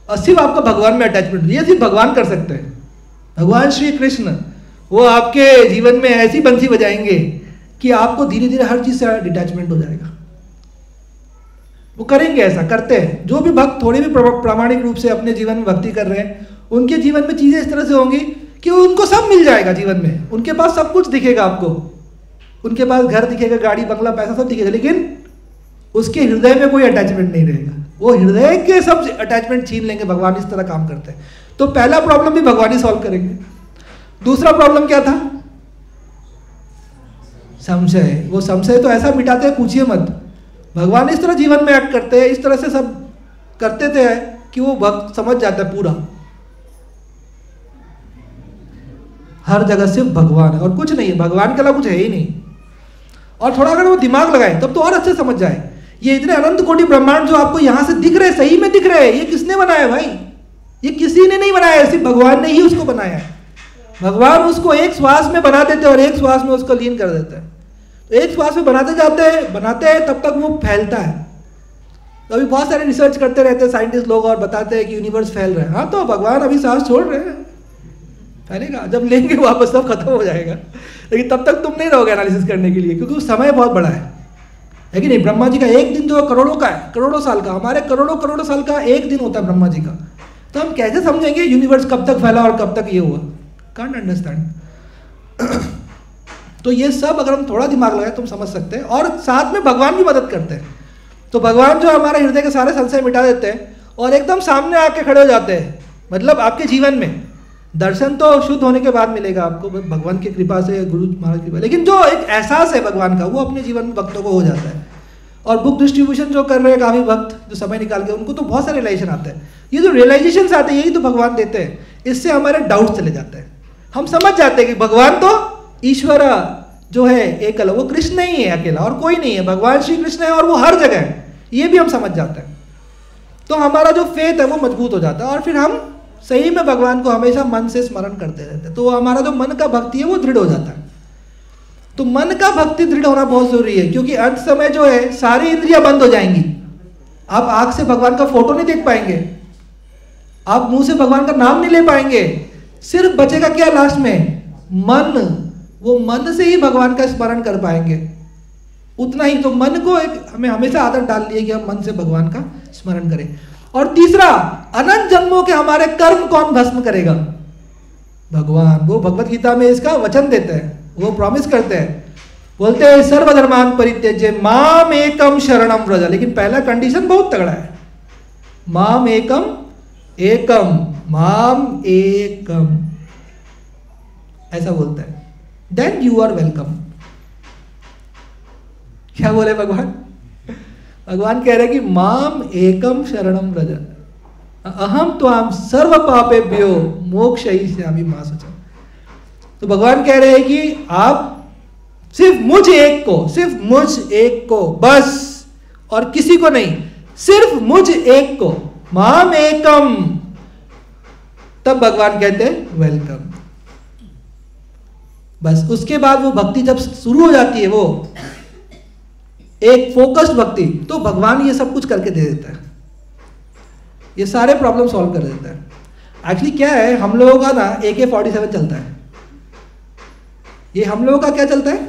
और सिर्फ आपका भगवान में अटैचमेंट, ये सिर्फ भगवान कर सकते हैं। भगवान श्री कृष्ण वो आपके जीवन में ऐसी बंसी बजाएंगे कि आपको धीरे धीरे हर चीज से डिटैचमेंट हो जाएगा। वो करेंगे, ऐसा करते हैं। जो भी भक्त थोड़ी भी प्रामाणिक रूप से अपने जीवन में भक्ति कर रहे हैं, उनके जीवन में चीजें इस तरह से होंगी कि उनको सब मिल जाएगा जीवन में। उनके पास सब कुछ दिखेगा आपको, उनके पास घर दिखेगा, गाड़ी बंगला पैसा सब दिखेगा, लेकिन उसके हृदय में कोई अटैचमेंट नहीं रहेगा। वो हृदय के सब अटैचमेंट छीन लेंगे। भगवान इस तरह काम करते हैं। तो पहला प्रॉब्लम भी भगवान ही सॉल्व करेंगे। दूसरा प्रॉब्लम क्या था, संशय। वो संशय तो ऐसा मिटाते हैं पूछिए मत। भगवान इस तरह जीवन में एक्ट करते हैं, इस तरह से सब करते थे कि वो भक्त समझ जाता है पूरा, हर जगह सिर्फ भगवान है और कुछ नहीं है, भगवान के अलावा कुछ है ही नहीं। और थोड़ा अगर वो दिमाग लगाए तब तो और अच्छे समझ जाए। ये इतने अनंत कोटि ब्रह्मांड जो आपको यहां से दिख रहे, सही में दिख रहे, ये किसने बनाया भाई? ये किसी ने नहीं बनाया, सिर्फ भगवान ने ही उसको बनाया है। भगवान उसको एक श्वास में बना देते और एक श्वास में उसको लीन कर देते हैं। तो एक श्वास में बनाते हैं तब तक वो फैलता है। तो अभी बहुत सारे रिसर्च करते रहते हैं साइंटिस्ट लोग और बताते हैं कि यूनिवर्स फैल रहा है। हाँ, तो भगवान अभी सांस छोड़ रहे हैं, फैलेगा। जब लेंगे वापस सब खत्म हो जाएगा, लेकिन तब तक तुम नहीं रहोगे एनालिसिस करने के लिए, क्योंकि उस समय बहुत बड़ा है कि नहीं। ब्रह्मा जी का एक दिन जो करोड़ों का है, करोड़ों साल का, हमारे करोड़ों साल का एक दिन होता है ब्रह्मा जी का। तो हम कैसे समझेंगे यूनिवर्स कब तक फैला और कब तक ये हुआ? Can't understand. तो ये सब अगर हम थोड़ा दिमाग लगाए तो हम समझ सकते हैं, और साथ में भगवान भी मदद करते हैं। तो भगवान जो हमारे हृदय के सारे संशय मिटा देते हैं और एकदम सामने आके खड़े हो जाते हैं, मतलब आपके जीवन में दर्शन तो शुद्ध होने के बाद मिलेगा आपको, भगवान की कृपा से, गुरु महाराज की कृपा, लेकिन जो एक एहसास है भगवान का वो अपने जीवन में भक्तों को हो जाता है। और बुक डिस्ट्रीब्यूशन जो कर रहे हैं काफ़ी भक्त जो समय निकाल के, उनको तो बहुत सारे रियलाइजेशन आते हैं। ये जो रियलाइजेशन आते हैं यही तो भगवान देते हैं, इससे हमारे डाउट चले जाते हैं। हम समझ जाते हैं कि भगवान तो ईश्वर जो है एकल, वो कृष्ण ही है अकेला और कोई नहीं है, भगवान श्री कृष्ण है और वो हर जगह है, ये भी हम समझ जाते हैं। तो हमारा जो फेथ है वो मजबूत हो जाता है और फिर हम सही में भगवान को हमेशा मन से स्मरण करते रहते हैं। तो हमारा जो मन का भक्ति है वो दृढ़ हो जाता है। तो मन का भक्ति दृढ़ होना बहुत जरूरी है, क्योंकि अंत समय जो है सारी इंद्रियां बंद हो जाएंगी। आप आंख से भगवान का फोटो नहीं देख पाएंगे, आप मुंह से भगवान का नाम नहीं ले पाएंगे, सिर्फ बचेगा क्या लास्ट में? मन। वो मन से ही भगवान का स्मरण कर पाएंगे, उतना ही। तो मन को एक हमें हमेशा आदत डालनी है कि हम मन से भगवान का स्मरण करें। और तीसरा, अनंत जन्मों के हमारे कर्म कौन भस्म करेगा? भगवान। वो भगवत गीता में इसका वचन देते हैं, वो प्रॉमिस करते हैं, बोलते हैं सर्वधर्मान परित्यज्य माम एकम शरणम व्रज। लेकिन पहला कंडीशन बहुत तगड़ा है, माम एकम एकम, माम एकम, ऐसा बोलता है, देन यू आर वेलकम। क्या बोले भगवान? भगवान कह रहे हैं कि माम एकम शरणम व्रज अहम त्वाम सर्व पापेभ्यो मोक्षयिष्यामि मा शुचः। तो भगवान कह रहे हैं कि आप सिर्फ मुझ एक को, सिर्फ मुझ एक को बस, और किसी को नहीं, सिर्फ मुझ एक को, माम एकम। तब भगवान कहते हैं वेलकम। बस उसके बाद वो भक्ति जब शुरू हो जाती है, वो एक फोकस्ड भक्ति, तो भगवान ये सब कुछ करके दे देता है, ये सारे प्रॉब्लम सॉल्व कर देता है। एक्चुअली क्या है, हम लोगों का ना AK-47 चलता है। ये हम लोगों का क्या चलता है?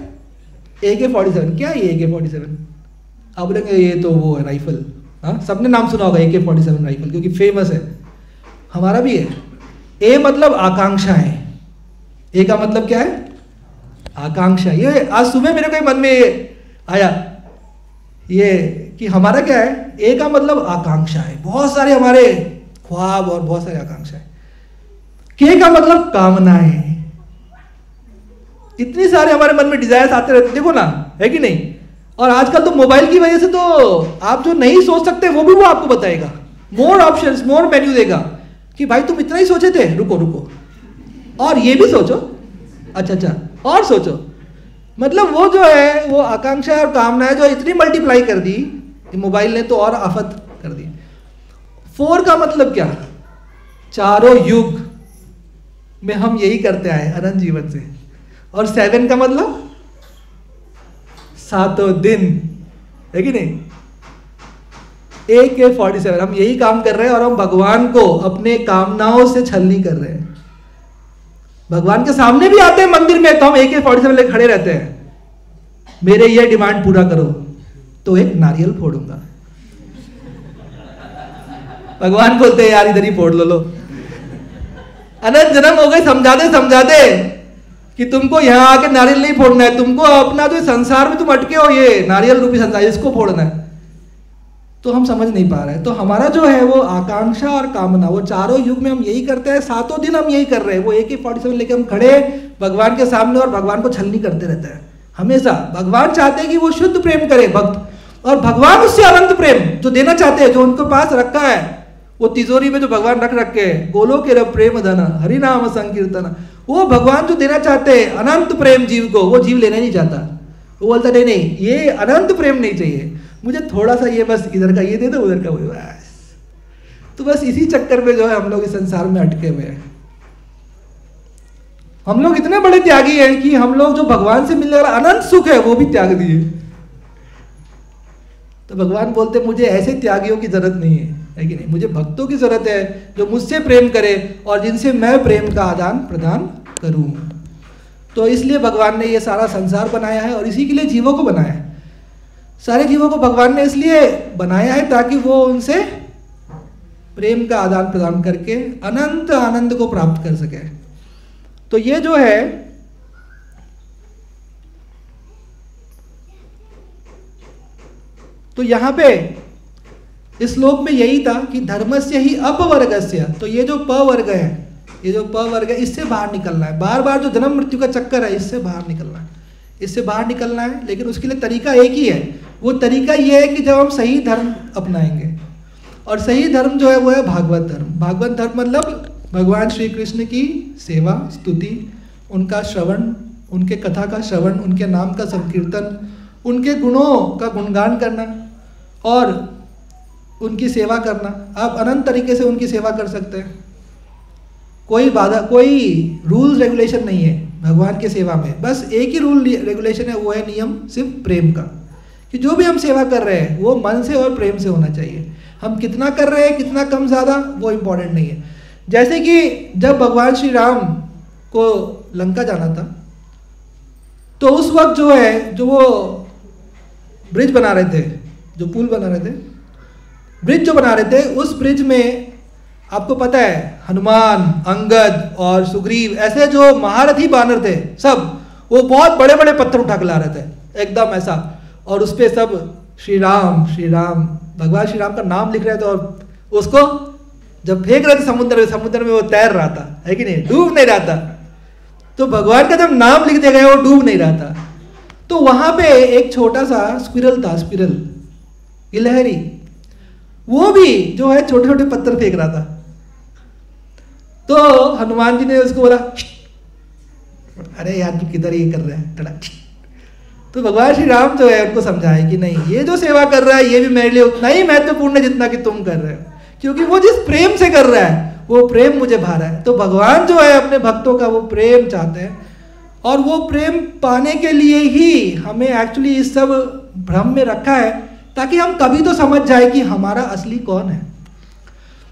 AK-47। क्या है ये AK-47? आप बोलेंगे ये तो वो है राइफल। हाँ, सबने नाम सुना होगा AK-47 राइफल, क्योंकि फेमस है। हमारा भी है। ए मतलब आकांक्षा है। ए का मतलब क्या है? आकांक्षा। ये आज सुबह मेरे को मन में आया ये कि हमारा क्या है, ए का मतलब आकांक्षा है, बहुत सारे हमारे ख्वाब और बहुत सारे आकांक्षा है। के का मतलब कामना है, इतनी सारे हमारे मन में डिजायर्स आते रहते, देखो ना, है कि नहीं? और आजकल तो मोबाइल की वजह से तो आप जो नहीं सोच सकते वो भी वो आपको बताएगा, मोर ऑप्शंस, मोर मेन्यू देगा कि भाई तुम इतना ही सोचे थे, रुको रुको और ये भी सोचो, अच्छा और सोचो। मतलब वो जो है वो आकांक्षा और कामनाएं जो इतनी मल्टीप्लाई कर दी मोबाइल ने, तो और आफत कर दी। 4 का मतलब क्या? चारों युग में हम यही करते आए अनंत जीवन से। और 7 का मतलब 7 दिन, है कि नहीं? AK-47 हम यही काम कर रहे हैं और हम भगवान को अपने कामनाओं से छल नहीं कर रहे हैं। भगवान के सामने भी आते हैं मंदिर में, तो हम AK-47 लेकर खड़े रहते हैं, मेरे ये डिमांड पूरा करो, तो एक नारियल फोड़ूंगा। भगवान बोलते हैं यार इधर ही फोड़ लो। अनंत जन्म हो गए समझा दे कि तुमको यहां आके नारियल नहीं फोड़ना है, तुमको अपना जो संसार में तुम अटके हो, ये नारियल रूपी संसार, इसको फोड़ना है। तो हम समझ नहीं पा रहे हैं। तो हमारा जो है वो आकांक्षा और कामना, वो चारों युग में हम यही करते हैं, 7 दिन हम यही कर रहे हैं। वो AK-47 लेके हम खड़े भगवान के सामने और भगवान को छलनी करते रहते हैं हमेशा। भगवान चाहते हैं कि वो शुद्ध प्रेम करे भक्त, और भगवान उससे अनंत प्रेम जो देना चाहते हैं, जो उनके पास रखा है वो तिजोरी में जो भगवान रखे हैं, गोलो के प्रेम धन हरि नाम संकीर्तन, वो भगवान जो देना चाहते हैं अनंत प्रेम जीव को, वो जीव लेना नहीं चाहता। वो बोलता नहीं ये अनंत प्रेम नहीं चाहिए मुझे, थोड़ा सा ये बस इधर का ये दे दो, उधर का वो बस। तो बस इसी चक्कर में जो है हम लोग इस संसार में अटके हुए हैं। हम लोग इतने बड़े त्यागी हैं कि हम लोग जो भगवान से मिलने वाला अनंत सुख है वो भी त्याग दिए। तो भगवान बोलते मुझे ऐसे त्यागियों की जरूरत नहीं है कि नहीं? मुझे भक्तों की जरूरत है जो मुझसे प्रेम करे और जिनसे मैं प्रेम का आदान प्रदान करूं। तो इसलिए भगवान ने ये सारा संसार बनाया है और इसी के लिए जीवों को बनाया है। सारे जीवों को भगवान ने इसलिए बनाया है ताकि वो उनसे प्रेम का आदान प्रदान करके अनंत आनंद को प्राप्त कर सके। तो ये जो है तो यहां पे इस श्लोक में यही था कि धर्मस्य ही अपवर्गस्य, तो ये जो प वर्ग है ये जो प वर्ग है, इससे बाहर निकलना है। बार बार जो जन्म मृत्यु का चक्कर है, इससे बाहर निकलना है, इससे बाहर निकलना है। लेकिन उसके लिए तरीका एक ही है। वो तरीका ये है कि जब हम सही धर्म अपनाएंगे, और सही धर्म जो है वो है भागवत धर्म। भागवत धर्म मतलब भगवान श्री कृष्ण की सेवा, स्तुति, उनका श्रवण, उनके कथा का श्रवण, उनके नाम का संकीर्तन, उनके गुणों का गुणगान करना और उनकी सेवा करना। आप अनंत तरीके से उनकी सेवा कर सकते हैं। कोई बाधा, कोई रूल्स रेगुलेशन नहीं है भगवान की सेवा में। बस एक ही रूल रेगुलेशन है, वो है नियम सिर्फ प्रेम का, कि जो भी हम सेवा कर रहे हैं वो मन से और प्रेम से होना चाहिए। हम कितना कर रहे हैं, कितना कम ज़्यादा, वो इम्पोर्टेंट नहीं है। जैसे कि जब भगवान श्री राम को लंका जाना था, तो उस वक्त जो है, जो वो ब्रिज बना रहे थे, जो पुल बना रहे थे, ब्रिज जो बना रहे थे, उस ब्रिज में आपको पता है हनुमान, अंगद और सुग्रीव ऐसे जो महारथी बानर थे, सब वो बहुत बड़े बड़े पत्थर उठा के ला रहे थे एकदम ऐसा, और उस पर सब श्री राम भगवान श्री राम का नाम लिख रहे थे, और उसको जब फेंक रहे थे समुद्र में वो तैर रहा था, है कि नहीं, डूब नहीं रहा था। तो भगवान का जब नाम लिख दिया गया वो डूब नहीं रहा था। तो वहां पे एक छोटा सा स्क्विरल था, स्क्विरल गिलहरी, वो भी जो है छोटे छोटे पत्थर फेंक रहा था। तो हनुमान जी ने उसको बोला, अरे यार तू किधर ये कर रहा है टड़ा। तो भगवान श्री राम जो है उनको समझाए कि नहीं, ये जो सेवा कर रहा है ये भी मेरे लिए उतना ही महत्वपूर्ण है जितना कि तुम कर रहे हो, क्योंकि वो जिस प्रेम से कर रहा है वो प्रेम मुझे भा रहा है। तो भगवान जो है अपने भक्तों का वो प्रेम चाहते हैं, और वो प्रेम पाने के लिए ही हमें एक्चुअली इस सब भ्रम में रखा है, ताकि हम कभी तो समझ जाए कि हमारा असली कौन है।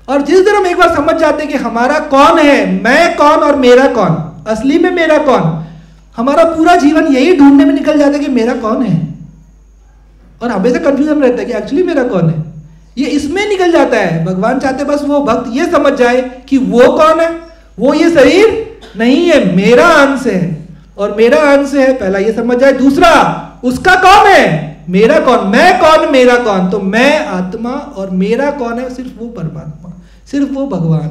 और जिस दिन हम एक बार समझ जाते हैं कि हमारा कौन है, मैं कौन और मेरा कौन, असली में मेरा कौन, हमारा पूरा जीवन यही ढूंढने में निकल जाता है कि मेरा कौन है। और हमेशा कंफ्यूजन रहता है कि एक्चुअली मेरा कौन है, ये इसमें निकल जाता है। भगवान चाहते बस वो भक्त ये समझ जाए कि वो कौन है, वो ये शरीर नहीं है, मेरा अंश है, और मेरा अंश है, पहला ये समझ जाए। दूसरा, उसका कौन है, मेरा कौन, मैं कौन, मेरा कौन। तो मैं आत्मा और मेरा कौन है, सिर्फ वो परमात्मा, सिर्फ वो भगवान।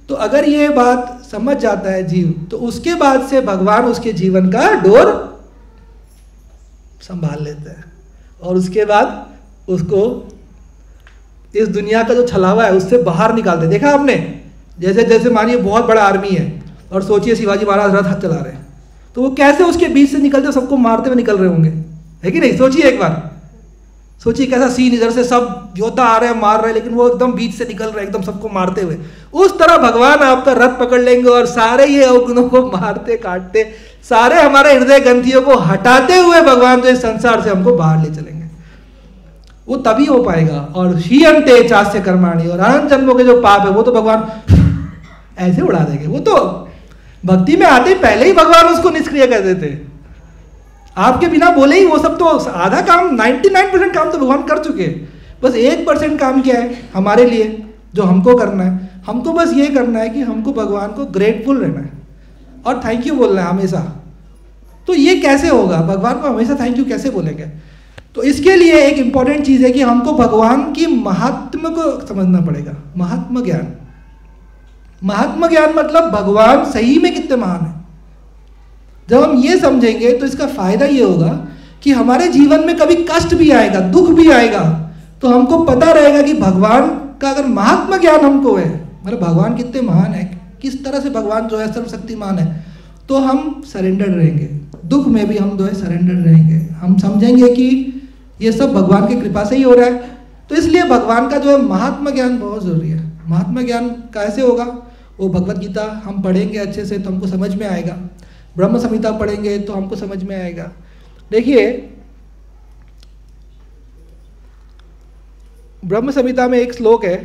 तो अगर ये बात समझ जाता है जीव, तो उसके बाद से भगवान उसके जीवन का डोर संभाल लेते हैं, और उसके बाद उसको इस दुनिया का जो छलावा है उससे बाहर निकालते। देखा आपने, जैसे जैसे मानिए बहुत बड़ा आर्मी है, और सोचिए शिवाजी महाराज रथ चला रहे हैं, तो वो कैसे उसके बीच से निकलते, सबको मारते हुए निकल रहे होंगे, है कि नहीं। सोचिए एक बार, सोचिए कैसा सीन, इधर से सब योद्धा आ रहे हैं, मार रहे हैं, लेकिन वो एकदम बीच से निकल रहे हैं, एकदम सबको मारते हुए। उस तरह भगवान आपका रथ पकड़ लेंगे और सारे ये अवगुणों को मारते काटते, सारे हमारे हृदय ग्रंथियों को हटाते हुए भगवान जो इस संसार से हमको बाहर ले चलेंगे। वो तभी हो पाएगा। और हीयंते चास्य कर्माणि, और अनंत जन्मों के जो पाप है वो तो भगवान ऐसे उड़ा देंगे। वो तो भक्ति में आते ही पहले ही भगवान उसको निष्क्रिय कर देते, आपके बिना बोले ही। वो सब तो आधा काम, 99% काम तो भगवान कर चुके हैं। बस 1% काम क्या है हमारे लिए, जो हमको करना है। हमको बस ये करना है कि हमको भगवान को ग्रेटफुल रहना है और थैंक यू बोलना है हमेशा। तो ये कैसे होगा, भगवान को हमेशा थैंक यू कैसे बोलेंगे। तो इसके लिए एक इंपॉर्टेंट चीज़ है कि हमको भगवान की महात्म को समझना पड़ेगा। महात्म ज्ञान, महात्म ज्ञान मतलब भगवान सही में कितने महान है। जब हम ये समझेंगे तो इसका फायदा ये होगा कि हमारे जीवन में कभी कष्ट भी आएगा, दुख भी आएगा, तो हमको पता रहेगा कि भगवान का अगर महात्म ज्ञान हमको है, मतलब भगवान कितने महान है, किस तरह से भगवान जो है सर्वशक्तिमान है, तो हम सरेंडर रहेंगे। दुख में भी हम जो है सरेंडर रहेंगे। हम समझेंगे कि ये सब भगवान की कृपा से ही हो रहा है। तो इसलिए भगवान का जो है महात्म ज्ञान बहुत ज़रूरी है। महात्म ज्ञान कैसे होगा, वो भगवत गीता हम पढ़ेंगे अच्छे से तो हमको समझ में आएगा, ब्रह्म संहिता पढ़ेंगे तो हमको समझ में आएगा। देखिए ब्रह्म संहिता में एक श्लोक है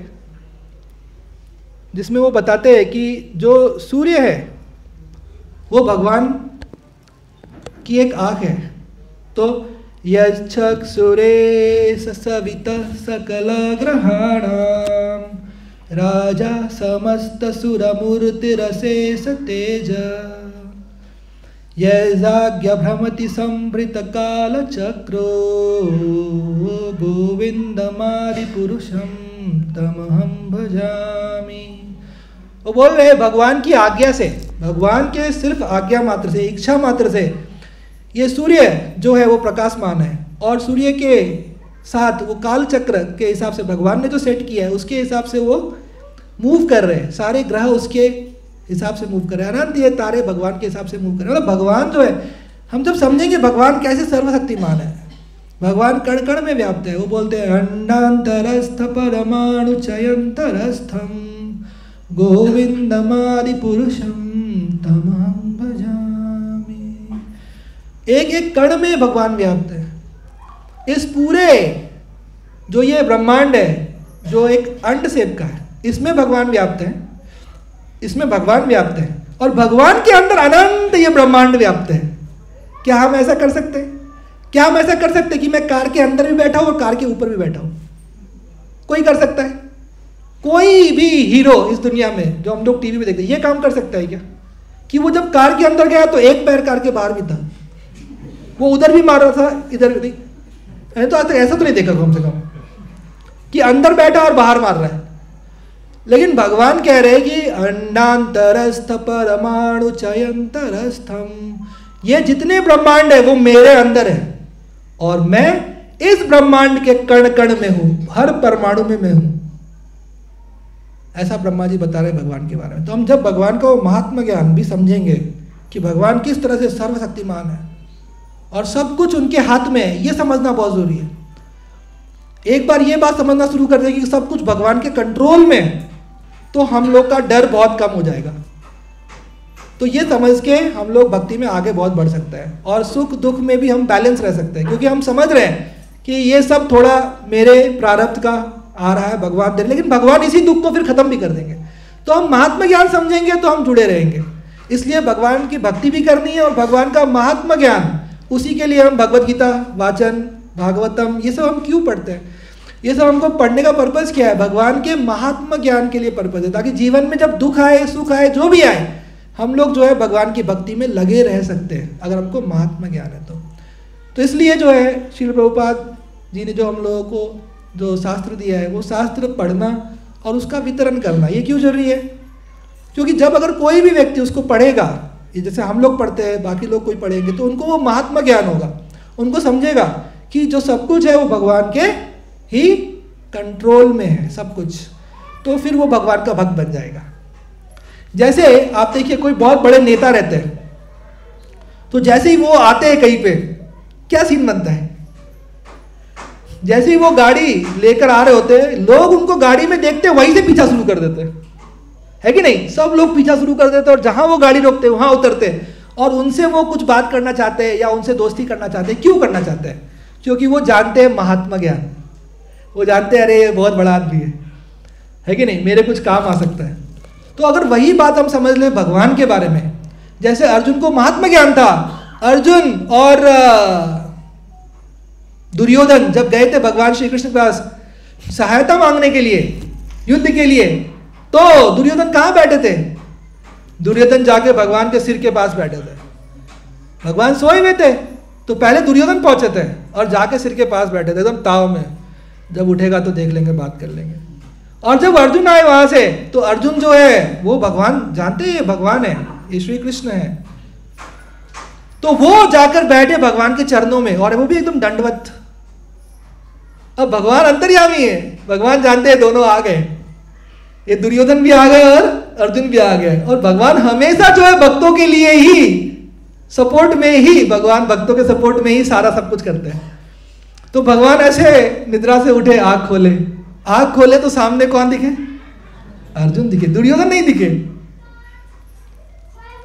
जिसमें वो बताते हैं कि जो सूर्य है वो भगवान की एक आँख है। तो यक्षुरे सवितः सकल ग्रहाणां राजा समस्त सुरमूर्तिरशेष तेज यज्ञ भ्रमति संभृत काल चक्रो गोविंदमादि पुरुषं तमहं भजामि। वो बोल रहे हैं भगवान की आज्ञा से, भगवान के सिर्फ आज्ञा मात्र से, इच्छा मात्र से ये सूर्य जो है वो प्रकाशमान है, और सूर्य के साथ वो काल चक्र के हिसाब से भगवान ने जो सेट किया है उसके हिसाब से वो मूव कर रहे हैं, सारे ग्रह उसके हिसाब से मूव कर रहे हैं, अनंत ये तारे भगवान के हिसाब से मूव कर रहे हैं। मतलब भगवान जो है, हम जब समझेंगे भगवान कैसे सर्वशक्तिमान है, भगवान कण कण में व्याप्त है। वो बोलते हैं अंडांतरस्थ परमाणु चयंतरस्थम गोविंदमादि पुरुषम तमहं भजामि। एक एक कण में भगवान व्याप्त है। इस पूरे जो ये ब्रह्मांड है, जो एक अंड शेप का है, इसमें भगवान व्याप्त है, इसमें भगवान व्याप्त है, और भगवान के अंदर अनंत ये ब्रह्मांड व्याप्त है। क्या हम ऐसा कर सकते हैं? क्या हम ऐसा कर सकते हैं कि मैं कार के अंदर भी बैठा हूं और कार के ऊपर भी बैठा हूं? कोई कर सकता है? कोई भी हीरो इस दुनिया में जो हम लोग टीवी में देखते हैं, ये काम कर सकता है क्या कि वो जब कार के अंदर गया तो एक पैर कार के बाहर भी था, वो उधर भी मार रहा था, इधर भी नहीं? तो आज तक ऐसा तो नहीं देखा कम से कम कि अंदर बैठा और बाहर मार रहा है। लेकिन भगवान कह रहे हैं कि अंडांतरस्थ परमाणु चयंतरस्थम, ये जितने ब्रह्मांड है वो मेरे अंदर है, और मैं इस ब्रह्मांड के कण कण में हूं, हर परमाणु में मैं हूं। ऐसा ब्रह्मा जी बता रहे हैं भगवान के बारे में। तो हम जब भगवान का वो महात्मा ज्ञान भी समझेंगे कि भगवान किस तरह से सर्वशक्तिमान है और सब कुछ उनके हाथ में है, ये समझना बहुत जरूरी है। एक बार ये बात समझना शुरू कर देगी कि सब कुछ भगवान के कंट्रोल में है, तो हम लोग का डर बहुत कम हो जाएगा। तो ये समझ के हम लोग भक्ति में आगे बहुत बढ़ सकते हैं, और सुख दुख में भी हम बैलेंस रह सकते हैं, क्योंकि हम समझ रहे हैं कि ये सब थोड़ा मेरे प्रारब्ध का आ रहा है, भगवान दे, लेकिन भगवान इसी दुख को फिर खत्म भी कर देंगे। तो हम महात्मा ज्ञान समझेंगे तो हम जुड़े रहेंगे। इसलिए भगवान की भक्ति भी करनी है, और भगवान का महात्मा ज्ञान, उसी के लिए हम भगवद गीता वाचन, भागवतम, ये सब हम क्यों पढ़ते हैं? ये सब हमको पढ़ने का पर्पज़ क्या है? भगवान के महात्मा ज्ञान के लिए पर्पज़ है, ताकि जीवन में जब दुख आए, सुख आए, जो भी आए, हम लोग जो है भगवान की भक्ति में लगे रह सकते हैं, अगर हमको महात्मा ज्ञान है तो इसलिए जो है श्रील प्रभुपाद जी ने जो हम लोगों को जो शास्त्र दिया है, वो शास्त्र पढ़ना और उसका वितरण करना, ये क्यों जरूरी है? क्योंकि जब अगर कोई भी व्यक्ति उसको पढ़ेगा, जैसे हम लोग पढ़ते हैं, बाकी लोग कोई पढ़ेंगे, तो उनको वो महात्मा ज्ञान होगा, उनको समझेगा कि जो सब कुछ है वो भगवान के ही कंट्रोल में है सब कुछ, तो फिर वो भगवान का भक्त बन जाएगा। जैसे आप देखिए कोई बहुत बड़े नेता रहते हैं, तो जैसे ही वो आते हैं कहीं पे, क्या सीन बनता है? जैसे ही वो गाड़ी लेकर आ रहे होते हैं, लोग उनको गाड़ी में देखते वहीं से पीछा शुरू कर देते हैं, है कि नहीं? सब लोग पीछा शुरू कर देते हैं, और जहां वो गाड़ी रोकते वहां उतरते हैं, और उनसे वो कुछ बात करना चाहते हैं या उनसे दोस्ती करना चाहते हैं। क्यों करना चाहते हैं? क्योंकि वो जानते हैं महात्मा ज्ञान, वो जानते हैं अरे ये बहुत बड़ा आदमी है कि नहीं, मेरे कुछ काम आ सकता है। तो अगर वही बात हम समझ लें भगवान के बारे में, जैसे अर्जुन को महात्मा ज्ञान था, अर्जुन और दुर्योधन जब गए थे भगवान श्री कृष्ण के पास सहायता मांगने के लिए, युद्ध के लिए, तो दुर्योधन कहाँ बैठे थे? दुर्योधन जाके भगवान के सिर के पास बैठे थे। भगवान सोए हुए थे, तो पहले दुर्योधन पहुंचे थे और जाके सिर के पास बैठे थे एकदम ताव में, जब उठेगा तो देख लेंगे, बात कर लेंगे। और जब अर्जुन आए वहां से, तो अर्जुन जो है वो भगवान जानते हैं, भगवान है, ये श्री कृष्ण है, तो वो जाकर बैठे भगवान के चरणों में, और वो भी एकदम दंडवत। अब भगवान अंतर्यामी है, भगवान जानते हैं दोनों आ गए, ये दुर्योधन भी आ गए और अर्जुन भी आ गए, और भगवान हमेशा जो है भक्तों के लिए ही सपोर्ट में ही, भगवान भक्तों के सपोर्ट में ही सारा सब कुछ करते हैं। तो भगवान ऐसे निद्रा से उठे, आंख खोले तो सामने कौन दिखे? अर्जुन दिखे, दुर्योधन नहीं दिखे।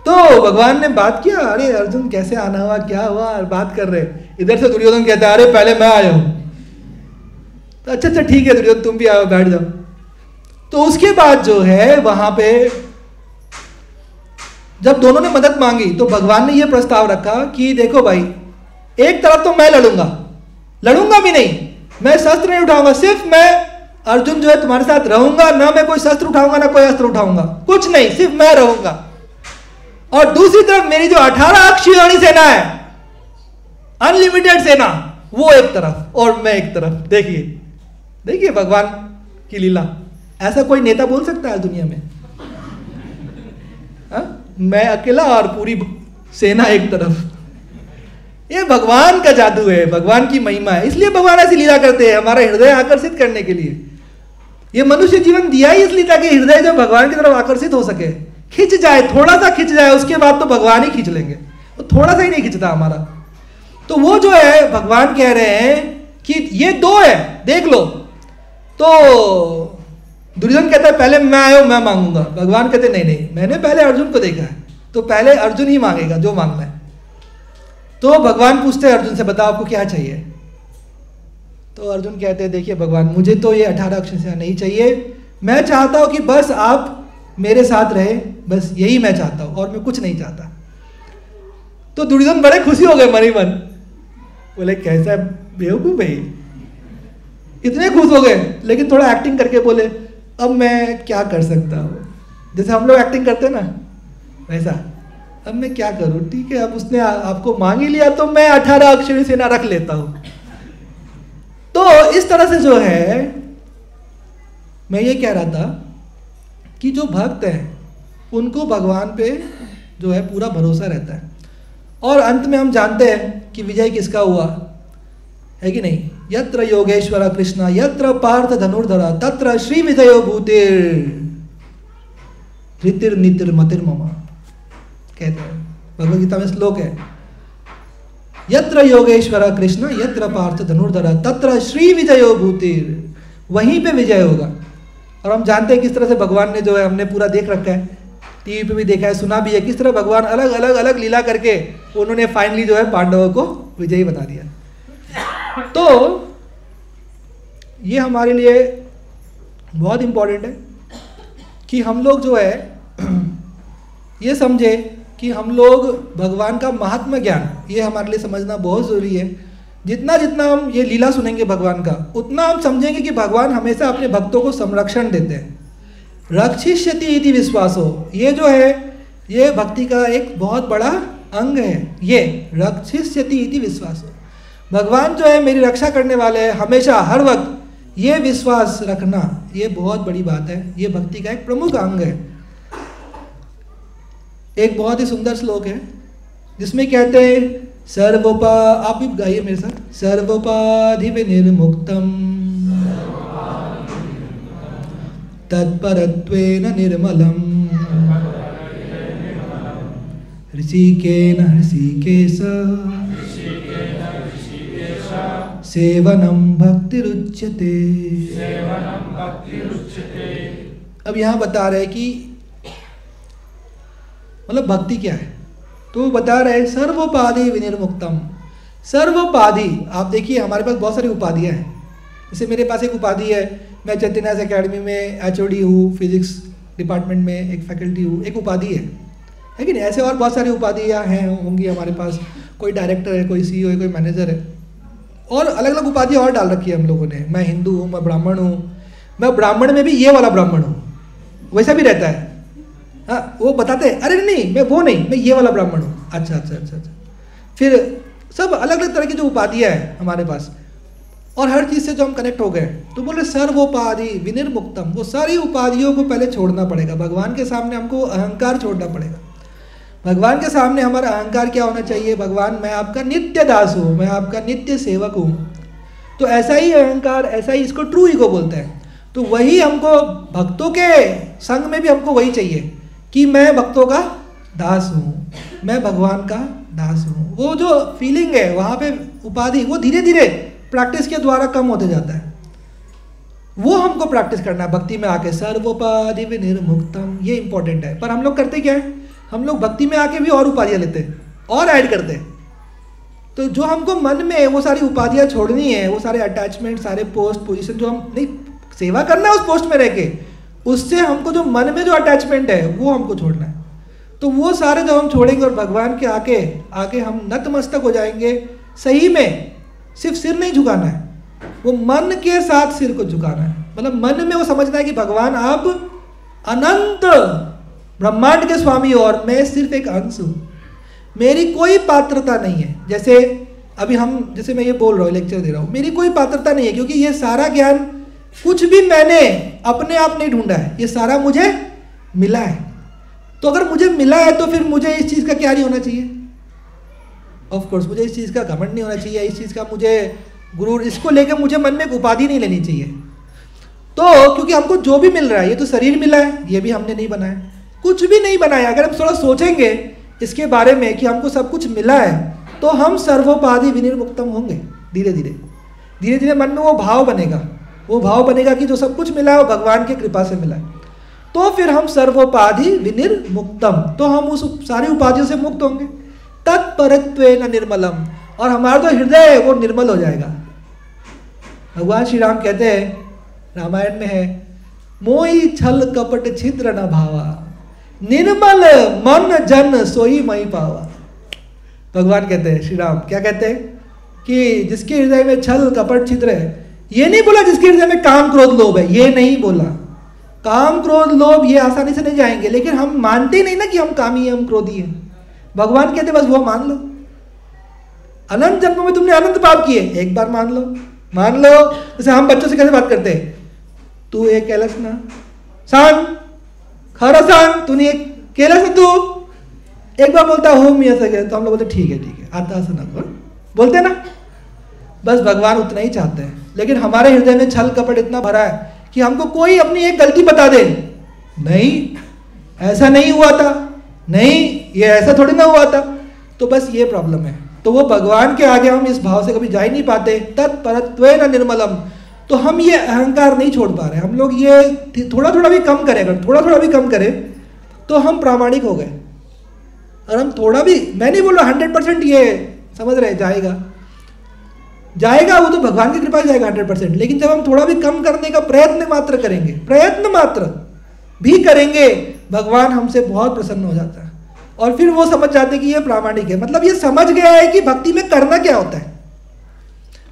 तो भगवान ने बात किया, अरे अर्जुन कैसे आना हुआ, क्या हुआ, बात कर रहे। इधर से दुर्योधन कहता है अरे पहले मैं आया हूं। तो अच्छा ठीक है दुर्योधन, तुम भी आओ, बैठ जाओ। तो उसके बाद जो है वहां पे जब दोनों ने मदद मांगी, तो भगवान ने यह प्रस्ताव रखा कि देखो भाई, एक तरफ तो मैं लड़ूंगा भी नहीं, मैं शस्त्र नहीं उठाऊंगा, सिर्फ मैं अर्जुन जो है तुम्हारे साथ रहूंगा, ना मैं कोई शस्त्र उठाऊंगा ना कोई अस्त्र उठाऊंगा, कुछ नहीं, सिर्फ मैं रहूंगा। और दूसरी तरफ मेरी जो 18 अक्षौहिणी सेना है, अनलिमिटेड सेना, वो एक तरफ और मैं एक तरफ। देखिए भगवान की लीला। ऐसा कोई नेता बोल सकता है दुनिया में? मैं अकेला और पूरी सेना एक तरफ। ये भगवान का जादू है, भगवान की महिमा है, इसलिए भगवान ऐसी लीला करते हैं हमारा हृदय आकर्षित करने के लिए। ये मनुष्य जीवन दिया ही इसलिए ताकि हृदय जब भगवान की तरफ आकर्षित हो सके, खिंच जाए, थोड़ा सा खिंच जाए, उसके बाद तो भगवान ही खींच लेंगे, वो थोड़ा सा ही नहीं खिंचता हमारा। तो वो जो है भगवान कह रहे हैं कि ये दो है, देख लो। तो दुर्योधन कहता है पहले मैं आया हूं, मैं मांगूंगा। भगवान कहते नहीं नहीं, मैंने पहले अर्जुन को देखा है, तो पहले अर्जुन ही मांगेगा जो मांगना है। तो भगवान पूछते हैं अर्जुन से, बताओ आपको क्या चाहिए। तो अर्जुन कहते हैं देखिए भगवान, मुझे तो ये 18 अक्षर सेना नहीं चाहिए, मैं चाहता हूं कि बस आप मेरे साथ रहे, बस यही मैं चाहता हूं, और मैं कुछ नहीं चाहता। तो दुर्योधन बड़े खुशी हो गए मन ही मन, बोले कैसा बेवकूफ भाई, इतने खुश हो गए। लेकिन थोड़ा एक्टिंग करके बोले अब मैं क्या कर सकता हूँ, जैसे हम लोग एक्टिंग करते हैं ना वैसा, अब मैं क्या करूँ, ठीक है अब उसने आपको मांग ही लिया तो मैं 18 अक्षरी सेना रख लेता हूँ। तो इस तरह से जो है मैं ये कह रहा था कि जो भक्त हैं उनको भगवान पे जो है पूरा भरोसा रहता है, और अंत में हम जानते हैं कि विजय किसका हुआ है कि नहीं। यत्र योगेश्वर कृष्ण यत्र पार्थ धनुर्धरा तत्र श्री विजयो भूतिर धृतिर नितिर मतिर ममा, कहते हैं भगवद गीता में श्लोक है, यत्र योगेश्वर कृष्ण यत्र पार्थ धनुर्धरा तत्र श्री विजयो भूतिर, वहीं पे विजय होगा। और हम जानते हैं किस तरह से भगवान ने जो है, हमने पूरा देख रखा है, टीवी पे भी देखा है, सुना भी है, किस तरह भगवान अलग अलग अलग लीला करके उन्होंने फाइनली जो है पांडवों को विजयी बना दिया। तो ये हमारे लिए बहुत इम्पोर्टेंट है कि हम लोग जो है ये समझे कि हम लोग भगवान का महात्मा ज्ञान, ये हमारे लिए समझना बहुत ज़रूरी है। जितना जितना हम ये लीला सुनेंगे भगवान का, उतना हम समझेंगे कि भगवान हमेशा अपने भक्तों को संरक्षण देते हैं। रक्षिष्यति इति विश्वासो, ये जो है ये भक्ति का एक बहुत बड़ा अंग है। ये रक्षिष्यति इति विश्वासो, भगवान जो है मेरी रक्षा करने वाले हैं हमेशा हर वक्त, ये विश्वास रखना ये बहुत बड़ी बात है, ये भक्ति का एक प्रमुख अंग है। एक बहुत ही सुंदर श्लोक है जिसमें कहते हैं सर्वोपा, आप भी गाइए मेरे साथ, सर्वोपाधि विनिर्मुक्तम तत्परत्वेन निर्मलम ऋषिकेन ऋषिकेश सेवनम भक्तिरुच्यते। अब यहाँ बता रहे कि मतलब भक्ति क्या है, तो बता रहे सर्वोपाधि विनिर्मुक्तम। सर्वोपाधि, आप देखिए हमारे पास बहुत सारी उपाधियाँ हैं, जैसे मेरे पास एक उपाधि है, मैं चैतन्य अकेडमी में HOD हूँ, फिजिक्स डिपार्टमेंट में एक फैकल्टी हूँ, एक उपाधि है कि नहीं। ऐसे और बहुत सारी उपाधियाँ हैं होंगी हमारे पास, कोई डायरेक्टर है, कोई CEO है, कोई मैनेजर है, और अलग अलग उपाधियाँ और डाल रखी है हम लोगों ने। मैं हिंदू हूँ, मैं ब्राह्मण हूँ, मैं ब्राह्मण में भी ये वाला ब्राह्मण हूँ, वैसा भी रहता है। हाँ, वो बताते हैं अरे नहीं मैं वो नहीं, मैं ये वाला ब्राह्मण हूँ। अच्छा अच्छा अच्छा अच्छा, फिर सब अलग अलग तरह की जो उपाधियाँ हैं हमारे पास, और हर चीज़ से जो हम कनेक्ट हो गए, तो बोले सर्वोपाधि विनिर्मुक्तम, वो सारी उपाधियों को पहले छोड़ना पड़ेगा। भगवान के सामने हमको अहंकार छोड़ना पड़ेगा। भगवान के सामने हमारा अहंकार क्या होना चाहिए, भगवान मैं आपका नित्य दास हूँ, मैं आपका नित्य सेवक हूँ। तो ऐसा ही अहंकार, ऐसा ही इसको ट्रू ईगो बोलते हैं। तो वही हमको भक्तों के संग में भी हमको वही चाहिए कि मैं भक्तों का दास हूँ, मैं भगवान का दास हूँ। वो जो फीलिंग है वहाँ पे उपाधि, वो धीरे धीरे प्रैक्टिस के द्वारा कम होते जाता है। वो हमको प्रैक्टिस करना है भक्ति में आके, सर्वोपाधि विनिर्मुक्तम, ये इंपॉर्टेंट है। पर हम लोग करते क्या है, हम लोग भक्ति में आके भी और उपाधियाँ लेते हैं और ऐड करते हैं। तो जो हमको मन में वो सारी उपाधियाँ छोड़नी है, वो सारे अटैचमेंट, सारे पोस्ट पोजीशन जो हम नहीं, सेवा करना है उस पोस्ट में रह के, उससे हमको जो मन में जो अटैचमेंट है वो हमको छोड़ना है। तो वो सारे जब हम छोड़ेंगे और भगवान के आके हम नतमस्तक हो जाएंगे, सही में सिर्फ सिर नहीं झुकाना है, वो मन के साथ सिर को झुकाना है। मतलब मन में वो समझना है कि भगवान आप अनंत ब्रह्मांड के स्वामी हो और मैं सिर्फ एक अंश हूँ, मेरी कोई पात्रता नहीं है। जैसे अभी हम, जैसे मैं ये बोल रहा हूँ, लेक्चर दे रहा हूँ, मेरी कोई पात्रता नहीं है, क्योंकि ये सारा ज्ञान कुछ भी मैंने अपने आप नहीं ढूंढा है, ये सारा मुझे मिला है। तो अगर मुझे मिला है तो फिर मुझे इस चीज़ का क्या नहीं होना चाहिए? ऑफ कोर्स मुझे इस चीज़ का घमंड नहीं होना चाहिए, इस चीज़ का मुझे गुरूर, इसको लेकर मुझे मन में एक उपाधि नहीं लेनी चाहिए। तो क्योंकि हमको जो भी मिल रहा है, ये तो शरीर मिला है, ये भी हमने नहीं बनाया, कुछ भी नहीं बनाया। अगर हम थोड़ा सोचेंगे इसके बारे में कि हमको सब कुछ मिला है, तो हम सर्वोपाधि विनिर्मुक्तम होंगे। धीरे धीरे धीरे धीरे मन में वो भाव बनेगा कि जो सब कुछ मिला है वो भगवान की कृपा से मिला है। तो फिर हम सर्वोपाधि विनिर्मुक्तम, तो हम उस सारी उपाधियों से मुक्त होंगे। तत्परत्वेन निर्मलम, और हमारा तो हृदय है वो निर्मल हो जाएगा। भगवान श्री राम कहते हैं, रामायण में है, मोहि छल कपट छिद्र न भावा, निर्मल मन जन सोई मई पावा। भगवान कहते हैं, श्री राम क्या कहते हैं कि जिसके हृदय में छल कपट छिद्र है, ये नहीं बोला जिसके हृदय में काम क्रोध लोभ है, ये नहीं बोला। काम क्रोध लोभ ये आसानी से नहीं जाएंगे, लेकिन हम मानते नहीं ना कि हम कामी हैं, हम क्रोधी हैं। भगवान कहते बस वो मान लो। अनंत जन्मों में तुमने अनंत पाप किए, एक बार मान लो। जैसे हम बच्चों से कैसे बात करते हैं, तू एक केलस ना सांग, खरा सांग, तूने एक केलस ना, तू एक बार बोलता हो मियाँ से, तो हम लोग बोलते ठीक है आता सुना बोलते ना। बस भगवान उतना ही चाहते हैं, लेकिन हमारे हृदय में छल कपट इतना भरा है कि हमको कोई अपनी एक गलती बता दे, नहीं ऐसा नहीं हुआ था, नहीं ये ऐसा थोड़ी ना हुआ था, तो बस ये प्रॉब्लम है। तो वो भगवान के आगे हम इस भाव से कभी जा ही नहीं पाते। तत्परत्वेन निर्मलम, तो हम ये अहंकार नहीं छोड़ पा रहे। हम लोग ये थोड़ा थोड़ा भी कम करें, अगर थोड़ा थोड़ा भी कम करें तो हम प्रामाणिक हो गए। और हम थोड़ा भी, मैं नहीं बोल रहा 100% ये समझ रहे जाएगा, वो तो भगवान की कृपा से जाएगा 100%, लेकिन जब हम थोड़ा भी कम करने का प्रयत्न मात्र करेंगे, प्रयत्न मात्र भी करेंगे, भगवान हमसे बहुत प्रसन्न हो जाता है। और फिर वो समझ जाते कि ये प्रामाणिक है, मतलब ये समझ गया है कि भक्ति में करना क्या होता है।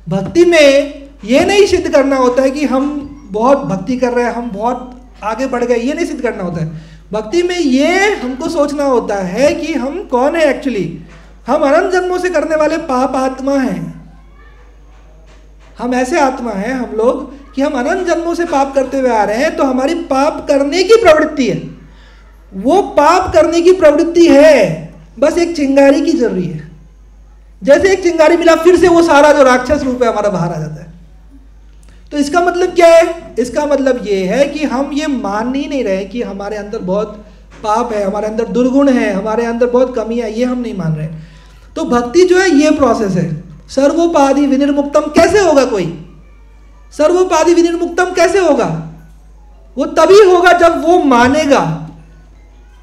भक्ति में ये नहीं सिद्ध करना होता है कि हम बहुत भक्ति कर रहे हैं, हम बहुत आगे बढ़ गए, ये नहीं सिद्ध करना होता है। भक्ति में ये हमको सोचना होता है कि हम कौन है एक्चुअली। हम अनंत जन्मों से करने वाले पाप आत्मा हैं। हम ऐसे आत्मा हैं हम लोग कि हम अनंत जन्मों से पाप करते हुए आ रहे हैं, तो हमारी पाप करने की प्रवृत्ति है। वो पाप करने की प्रवृत्ति है, बस एक चिंगारी की जरूरी है। जैसे एक चिंगारी मिला, फिर से वो सारा जो राक्षस रूप है हमारा बाहर आ जाता है। तो इसका मतलब क्या है? इसका मतलब ये है कि हम ये मान ही नहीं रहे कि हमारे अंदर बहुत पाप है, हमारे अंदर दुर्गुण है, हमारे अंदर बहुत कमी है, ये हम नहीं मान रहे। तो भक्ति जो है ये प्रोसेस है। सर्वोपाधि विनिर्मुक्तम कैसे होगा? कोई सर्वोपाधि विनिर्मुक्तम कैसे होगा? वो तभी होगा जब वो मानेगा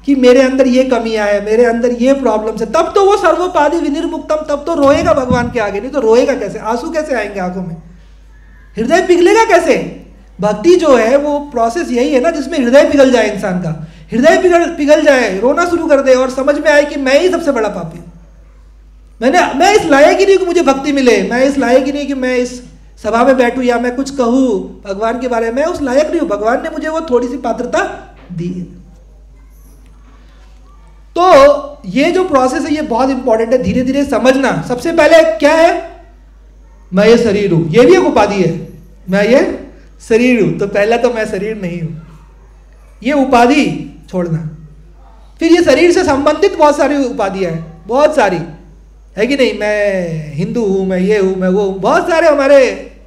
कि मेरे अंदर ये कमियां है, मेरे अंदर ये प्रॉब्लम्स है, तब तो वो सर्वोपाधि विनिर्मुक्तम, तब तो रोएगा भगवान के आगे। नहीं तो रोएगा कैसे? आंसू कैसे आएंगे आंखों में? हृदय पिघलेगा कैसे? भक्ति जो है वो प्रोसेस यही है ना, जिसमें हृदय पिघल जाए, इंसान का हृदय पिघल जाए, रोना शुरू कर दे और समझ में आए कि मैं ही सबसे बड़ा पापी हूं। मैं इस लायक ही नहीं कि मुझे भक्ति मिले, मैं इस लायक ही नहीं कि मैं इस सभा में बैठूं या मैं कुछ कहूं भगवान के बारे में, मैं उस लायक नहीं हूं। भगवान ने मुझे वो थोड़ी सी पात्रता दी है। तो ये जो प्रोसेस है ये बहुत इंपॉर्टेंट है, धीरे धीरे समझना। सबसे पहले क्या है? मैं ये शरीर हूं, ये भी एक उपाधि है। मैं ये शरीर हूं, तो पहला तो मैं शरीर नहीं हूं, ये उपाधि छोड़ना। फिर ये शरीर से संबंधित बहुत सारी उपाधियां हैं, बहुत सारी है कि नहीं? मैं हिंदू हूं, मैं ये हूं, मैं वो हूं, बहुत सारे हमारे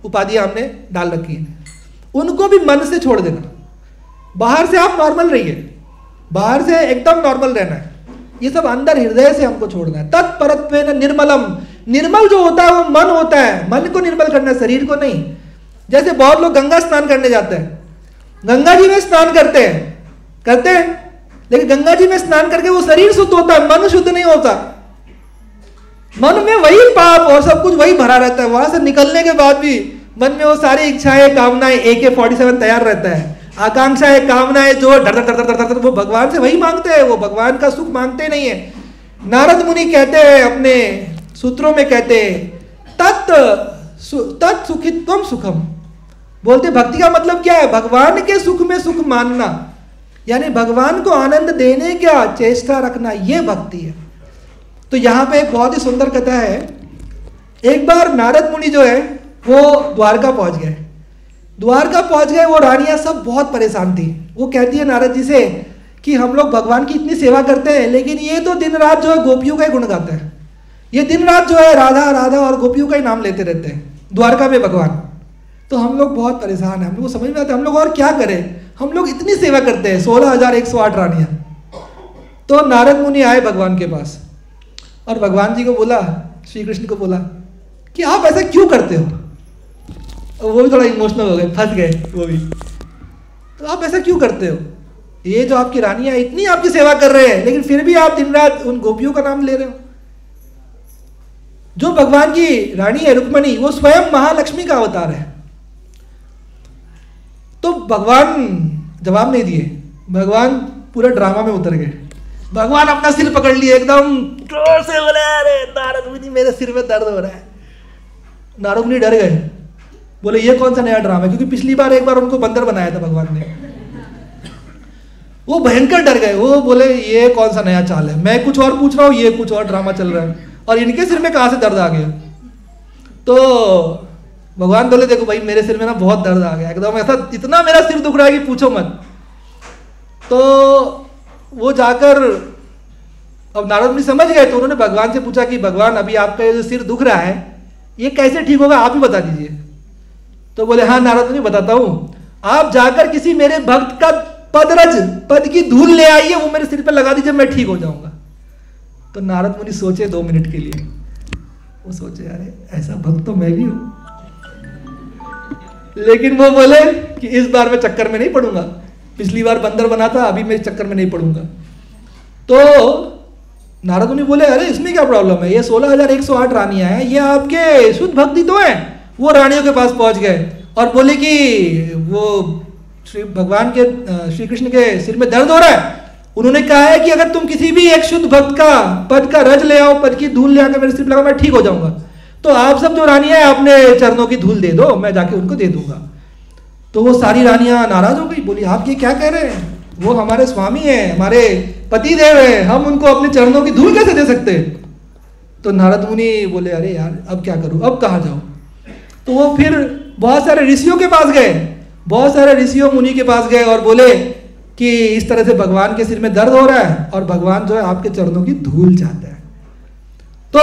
उपाधियां हमने डाल रखी हैं। उनको भी मन से छोड़ देना। बाहर से आप नॉर्मल रहिए, बाहर से एकदम नॉर्मल रहना है, ये सब अंदर हृदय से हमको छोड़ना है। तत्परत्वेन निर्मलम, निर्मल जो होता है वो मन होता है, मन को निर्मल करना है, शरीर को नहीं। जैसे बहुत लोग गंगा स्नान करने जाते हैं, गंगा जी में स्नान करते हैं, लेकिन गंगा जी में स्नान करके वो शरीर शुद्ध होता है, मन शुद्ध नहीं होता। मन में वही पाप और सब कुछ वही भरा रहता है। वहां से निकलने के बाद भी मन में वो सारी इच्छाएं, कामनाएं, AK-47 तैयार रहता है, आकांक्षाएं, कामनाएं जो डर वो भगवान से वही मांगते हैं, वो भगवान का सुख मांगते नहीं है। नारद मुनि कहते हैं अपने सूत्रों में, कहते हैं तत् सुखित्वम सुखम। बोलते भक्ति का मतलब क्या है? भगवान के सुख में सुख मानना, यानी भगवान को आनंद देने का चेष्टा रखना, ये भक्ति है। तो यहाँ पे एक बहुत ही सुंदर कथा है। एक बार नारद मुनि जो है वो द्वारका पहुंच गए, वो रानियां सब बहुत परेशान थी। वो कहती है नारद जी से कि हम लोग भगवान की इतनी सेवा करते हैं, लेकिन ये तो दिन रात जो है गोपियों का ही गुण गाते हैं। ये दिन रात जो है राधा राधा और गोपियों का ही नाम लेते रहते हैं द्वारका में भगवान। तो हम लोग बहुत परेशान हैं, हम लोग को समझ में आता है हम लोग और क्या करें, हम लोग इतनी सेवा करते हैं, 16,108 रानियाँ। तो नारद मुनि आए भगवान के पास और भगवान जी को बोला, श्री कृष्ण को बोला कि आप ऐसा क्यों करते हो। वो भी थोड़ा इमोशनल हो गए, फंस गए वो भी। तो आप ऐसा क्यों करते हो, ये जो आपकी रानियां इतनी आपकी सेवा कर रहे हैं, लेकिन फिर भी आप दिन रात उन गोपियों का नाम ले रहे हो। जो भगवान की रानी है रुक्मणी, वो स्वयं महालक्ष्मी का अवतार है। तो भगवान जवाब नहीं दिए, भगवान पूरा ड्रामा में उतर गए। भगवान अपना सिर पकड़ लिए, एकदम जोर से बोले, अरे नारद मुनि मेरे सिर में दर्द हो रहा है। नारद मुनि डर गए, बोले ये कौन सा नया ड्रामा है, क्योंकि पिछली बार एक बार उनको बंदर बनाया था भगवान ने। वो भयंकर डर गए, वो बोले ये कौन सा नया चाल है, मैं कुछ और पूछ रहा हूँ, ये कुछ और ड्रामा चल रहा है, और इनके सिर में कहाँ से दर्द आ गया। तो भगवान बोले देखो भाई मेरे सिर में ना बहुत दर्द आ गया, एकदम ऐसा इतना मेरा सिर दुख रहा है कि पूछो मत। तो वो जाकर, अब नारद मुनि समझ गए, तो उन्होंने भगवान से पूछा कि भगवान अभी आपका ये जो सिर दुख रहा है ये कैसे ठीक होगा, आप ही बता दीजिए। तो बोले हाँ नारद मुनि बताता हूँ, आप जाकर किसी मेरे भक्त का पद की धूल ले आइए, वो मेरे सिर पे लगा दीजिए, मैं ठीक हो जाऊंगा। तो नारद मुनि सोचे 2 मिनट के लिए, वो सोचे अरे ऐसा भक्त तो मैं भी हूं, लेकिन वो बोले कि इस बार मैं चक्कर में नहीं पड़ूंगा, पिछली बार बंदर बना था, अभी मैं चक्कर में नहीं पड़ूंगा। तो नारद मुनि बोले अरे इसमें क्या प्रॉब्लम है, ये 16,108 रानियां हैं, ये आपके शुद्ध भक्ति तो है। वो रानियों के पास पहुंच गए और बोले कि वो श्री भगवान के श्री कृष्ण के सिर में दर्द हो रहा है। उन्होंने कहा है कि अगर तुम किसी भी एक शुद्ध भक्त का पद का रज ले आओ, पद की धूल ले आकर मेरे सिर पर लगा, मैं ठीक हो जाऊंगा। तो आप सब जो रानियां हैं अपने चरणों की धूल दे दो, मैं जाके उनको दे दूंगा। तो वो सारी रानियां नाराज हो गई, बोली आप ये क्या कह रहे हैं, वो हमारे स्वामी हैं, हमारे पति देव हैं, हम उनको अपने चरणों की धूल कैसे दे सकते। तो नारद मुनि बोले अरे यार अब क्या करूं, अब कहाँ जाऊं। तो वो फिर बहुत सारे ऋषियों के पास गए, बहुत सारे ऋषियों मुनि के पास गए और बोले कि इस तरह से भगवान के सिर में दर्द हो रहा है और भगवान जो है आपके चरणों की धूल चाहता है। तो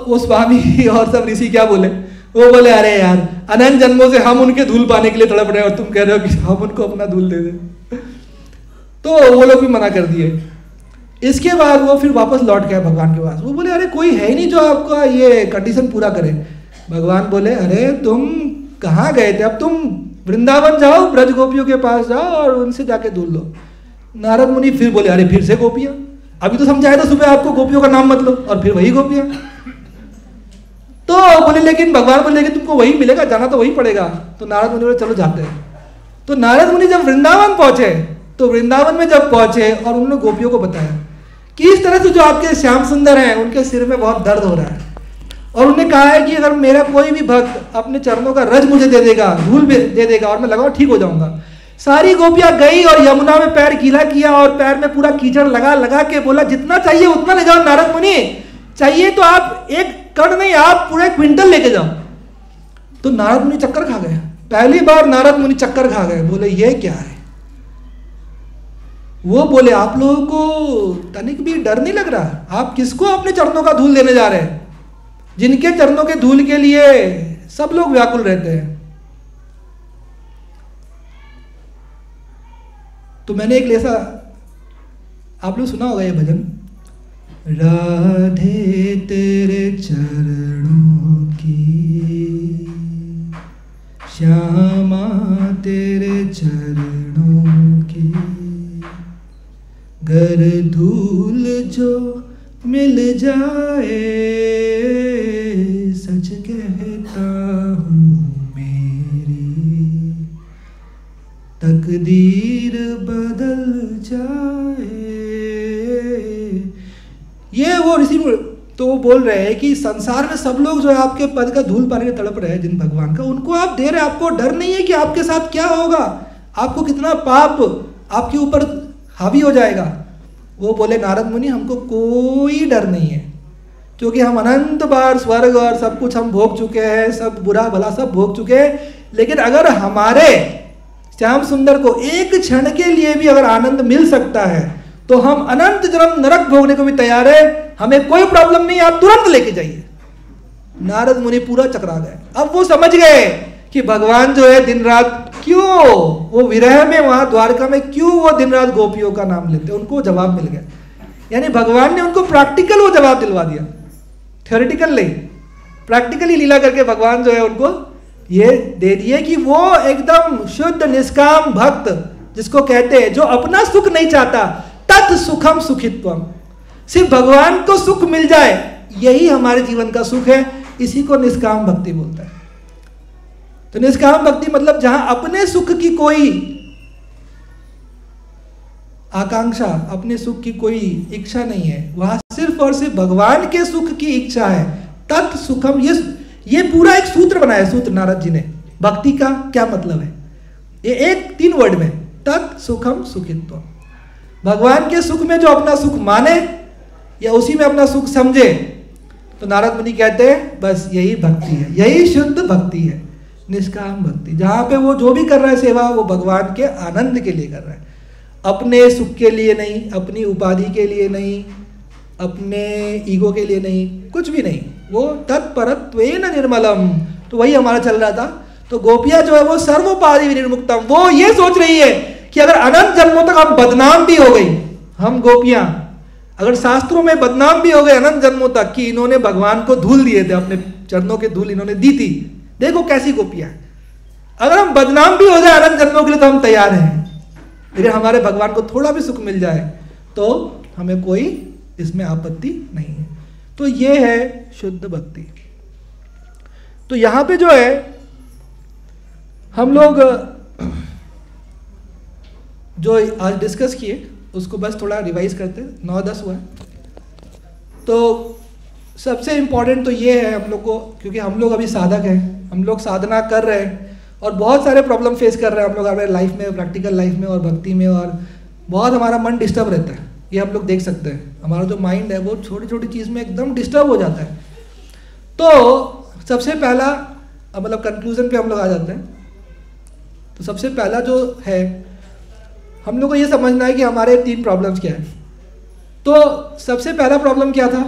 वो स्वामी और सब ऋषि क्या बोले, वो बोले अरे यार अनंत जन्मों से हम उनके धूल पाने के लिए तड़प रहे हैं और तुम कह रहे हो कि हम उनको अपना धूल दे दें। तो वो लोग भी मना कर दिए। इसके बाद वो फिर वापस लौट गया भगवान के पास। वो बोले अरे कोई है ही नहीं जो आपका ये कंडीशन पूरा करे। भगवान बोले अरे तुम कहाँ गए थे, अब तुम वृंदावन जाओ, ब्रज गोपियों के पास जाओ और उनसे जाके धूल लो। नारद मुनि फिर बोले अरे फिर से गोपियां, अभी तो समझाया था सुबह आपको गोपियों का नाम मत लो, और फिर वही गोपियां। तो बोले लेकिन भगवान बोले लेकिन तुमको वही मिलेगा, जाना तो वही पड़ेगा। तो नारद मुनि बोले चलो जाते हैं। तो नारद मुनि जब वृंदावन पहुंचे, तो वृंदावन में जब पहुंचे और उन्होंने गोपियों को बताया कि इस तरह से जो आपके श्याम सुंदर हैं उनके सिर में बहुत दर्द हो रहा है, और उन्होंने कहा है कि अगर मेरा कोई भी भक्त अपने चरणों का रज मुझे दे देगा, धूल दे देगा और मैं लगाऊं ठीक हो जाऊंगा। सारी गोपियां गई और यमुना में पैर गीला किया और पैर में पूरा कीचड़ लगा लगा के बोला जितना चाहिए उतना ले जाओ नारद मुनि, चाहिए तो आप एक कण नहीं आप पूरे क्विंटल लेके जाओ। तो नारद मुनि चक्कर खा गए, पहली बार नारद मुनि चक्कर खा गए। बोले ये क्या है। वो बोले आप लोगों को तनिक भी डर नहीं लग रहा, आप किसको अपने चरणों का धूल देने जा रहे हैं, जिनके चरणों के धूल के लिए सब लोग व्याकुल रहते हैं। तो मैंने एक ऐसा आप लोग सुना होगा ये भजन, राधे तेरे चरणों की श्यामा तेरे चरणों की, गर धूल जो मिल जाए सच कहता हूँ मेरी तकदीर बदल जाए। ये वो ऋषि तो वो बोल रहे हैं कि संसार में सब लोग जो है आपके पद का धूल पाने के तड़प रहे हैं जिन भगवान का, उनको आप दे रहे हैं। आपको डर नहीं है कि आपके साथ क्या होगा, आपको कितना पाप आपके ऊपर हावी हो जाएगा। वो बोले नारद मुनि हमको कोई डर नहीं है, क्योंकि हम अनंत बार स्वर्ग और सब कुछ हम भोग चुके हैं, सब बुरा भला सब भोग चुके हैं। लेकिन अगर हमारे श्याम सुंदर को एक क्षण के लिए भी अगर आनंद मिल सकता है तो हम अनंत जन्म नरक भोगने को भी तैयार है, हमें कोई प्रॉब्लम नहीं, आप तुरंत लेके जाइए। नारद मुनि पूरा चकरा गए। अब वो समझ गए कि भगवान जो है दिन रात क्यों वो विरह में वहां द्वारका में क्यों वो दिन रात गोपियों का नाम लेते, उनको जवाब मिल गया। यानी भगवान ने उनको प्रैक्टिकल वो जवाब दिलवा दिया, थ्योरेटिकल नहीं, प्रैक्टिकली लीला करके भगवान जो है उनको ये दे दिए कि वो एकदम शुद्ध निष्काम भक्त जिसको कहते हैं, जो अपना सुख नहीं चाहता, तत् सुखम सुखित्वम, सिर्फ भगवान को सुख मिल जाए यही हमारे जीवन का सुख है, इसी को निष्काम भक्ति बोलता है। तो निष्काम भक्ति मतलब जहां अपने सुख की कोई आकांक्षा, अपने सुख की कोई इच्छा नहीं है, वहां सिर्फ और सिर्फ भगवान के सुख की इच्छा है। तत् सुखम, ये पूरा एक सूत्र बनाया, सूत्र नारद जी ने। भक्ति का क्या मतलब है, ये एक 3 वर्ड में, तत् सुखम सुखित्व। भगवान के सुख में जो अपना सुख माने या उसी में अपना सुख समझे, तो नारद मुनि कहते हैं बस यही भक्ति है, यही शुद्ध भक्ति है, निष्काम भक्ति। जहां पे वो जो भी कर रहा है सेवा, वो भगवान के आनंद के लिए कर रहा है, अपने सुख के लिए नहीं, अपनी उपाधि के लिए नहीं, अपने ईगो के लिए नहीं, कुछ भी नहीं, वो तत्परत्वेन निर्मलम। तो वही हमारा चल रहा था। तो गोपियां जो है वो सर्वोपाधि विनिर्मुक्तम, वो ये सोच रही है कि अगर अनंत जन्मों तक हम बदनाम भी हो गई, हम गोपियां अगर शास्त्रों में बदनाम भी हो गए अनंत जन्मों तक कि इन्होंने भगवान को धूल दिए थे, अपने चरणों के धूल इन्होंने दी थी, देखो कैसी गोपियां, अगर हम बदनाम भी हो जाए अनंत जन्मों के लिए तो हम तैयार हैं, लेकिन हमारे भगवान को थोड़ा भी सुख मिल जाए तो हमें कोई इसमें आपत्ति नहीं है। तो ये है शुद्ध भक्ति। तो यहां पे जो है हम लोग जो आज डिस्कस किए उसको बस थोड़ा रिवाइज करते हैं, 9-10 हुआ है। तो सबसे इम्पोर्टेंट तो ये है हम लोग को, क्योंकि हम लोग अभी साधक हैं, हम लोग साधना कर रहे हैं और बहुत सारे प्रॉब्लम फेस कर रहे हैं हम लोग हमारे लाइफ में, प्रैक्टिकल लाइफ में और भक्ति में, और बहुत हमारा मन डिस्टर्ब रहता है। ये हम लोग देख सकते हैं, हमारा जो माइंड है वो छोटी छोटी चीज़ में एकदम डिस्टर्ब हो जाता है। तो सबसे पहला मतलब कंक्लूजन पे हम लोग आ जाते हैं। तो सबसे पहला जो है हम लोग को ये समझना है कि हमारे 3 प्रॉब्लम्स क्या है। तो सबसे पहला प्रॉब्लम क्या था,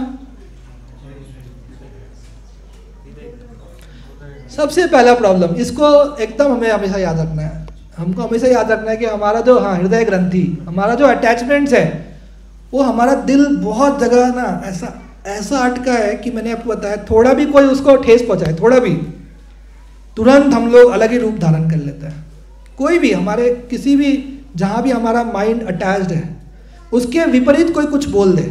सबसे पहला प्रॉब्लम, इसको एकदम हमें हमेशा याद रखना है, हमको हमेशा याद रखना है कि हमारा जो हृदय ग्रंथि, हमारा जो अटैचमेंट्स है, वो हमारा दिल बहुत जगह ना ऐसा अटका है कि मैंने आपको बताया, थोड़ा भी कोई उसको ठेस पहुंचाए, थोड़ा भी, तुरंत हम लोग अलग ही रूप धारण कर लेते हैं। कोई भी हमारे किसी भी जहाँ भी हमारा माइंड अटैच्ड है उसके विपरीत कोई कुछ बोल दे,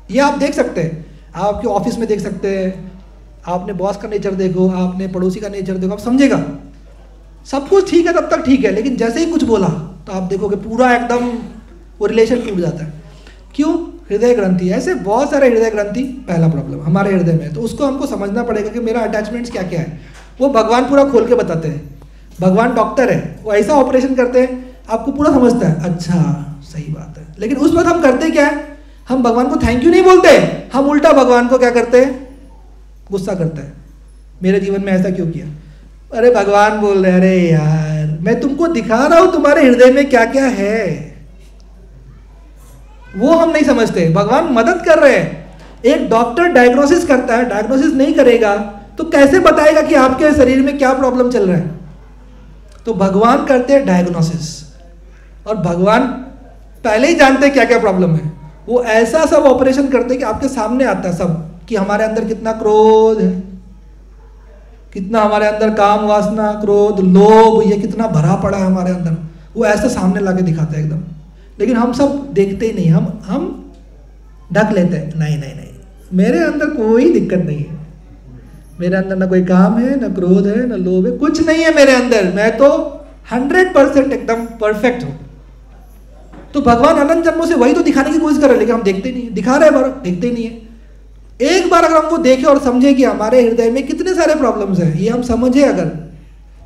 ये आप देख सकते हैं, आपके ऑफिस में देख सकते हैं, आपने बॉस का नेचर देखो, आपने पड़ोसी का नेचर देखो, आप समझेगा सब कुछ ठीक है तब तक ठीक है, लेकिन जैसे ही कुछ बोला तो आप देखोगे पूरा एकदम वो रिलेशन टूट जाता है। क्यों? हृदय ग्रंथि। ऐसे बहुत सारे हृदय ग्रंथि पहला प्रॉब्लम हमारे हृदय में है, तो उसको हमको समझना पड़ेगा कि मेरा अटैचमेंट्स क्या क्या है। वो भगवान पूरा खोल के बताते हैं, भगवान डॉक्टर है, वो ऐसा ऑपरेशन करते हैं आपको पूरा समझता है, अच्छा सही बात है। लेकिन उस वक्त हम करते क्या है, हम भगवान को थैंक यू नहीं बोलते, हम उल्टा भगवान को क्या करते हैं, गुस्सा करते हैं, मेरे जीवन में ऐसा क्यों किया। अरे भगवान बोल रहे, अरे यार मैं तुमको दिखा रहा हूं तुम्हारे हृदय में क्या क्या है, वो हम नहीं समझते। भगवान मदद कर रहे हैं। एक डॉक्टर डायग्नोसिस करता है, डायग्नोसिस नहीं करेगा तो कैसे बताएगा कि आपके शरीर में क्या प्रॉब्लम चल रहा है। तो भगवान करते हैं डायग्नोसिस, और भगवान पहले ही जानते हैं क्या क्या प्रॉब्लम है। वो ऐसा सब ऑपरेशन करते हैं कि आपके सामने आता है सब, कि हमारे अंदर कितना क्रोध है, कितना हमारे अंदर काम वासना, क्रोध, लोभ, ये कितना भरा पड़ा है हमारे अंदर, वो ऐसे सामने लाके दिखाता है एकदम। लेकिन हम सब देखते ही नहीं, हम ढक लेते हैं, नहीं नहीं नहीं मेरे अंदर कोई दिक्कत नहीं है, मेरे अंदर ना कोई काम है, ना क्रोध है, ना लोभ है, कुछ नहीं है मेरे अंदर, मैं तो 100% एकदम परफेक्ट हूँ। तो भगवान अनंत जन्मों से वही तो दिखाने की कोशिश कर रहे हैं, लेकिन हम देखते नहीं है, दिखा रहे हैं पर देखते ही नहीं है। एक बार अगर हमको देखें और समझे कि हमारे हृदय में कितने सारे प्रॉब्लम्स हैं, ये हम समझे अगर,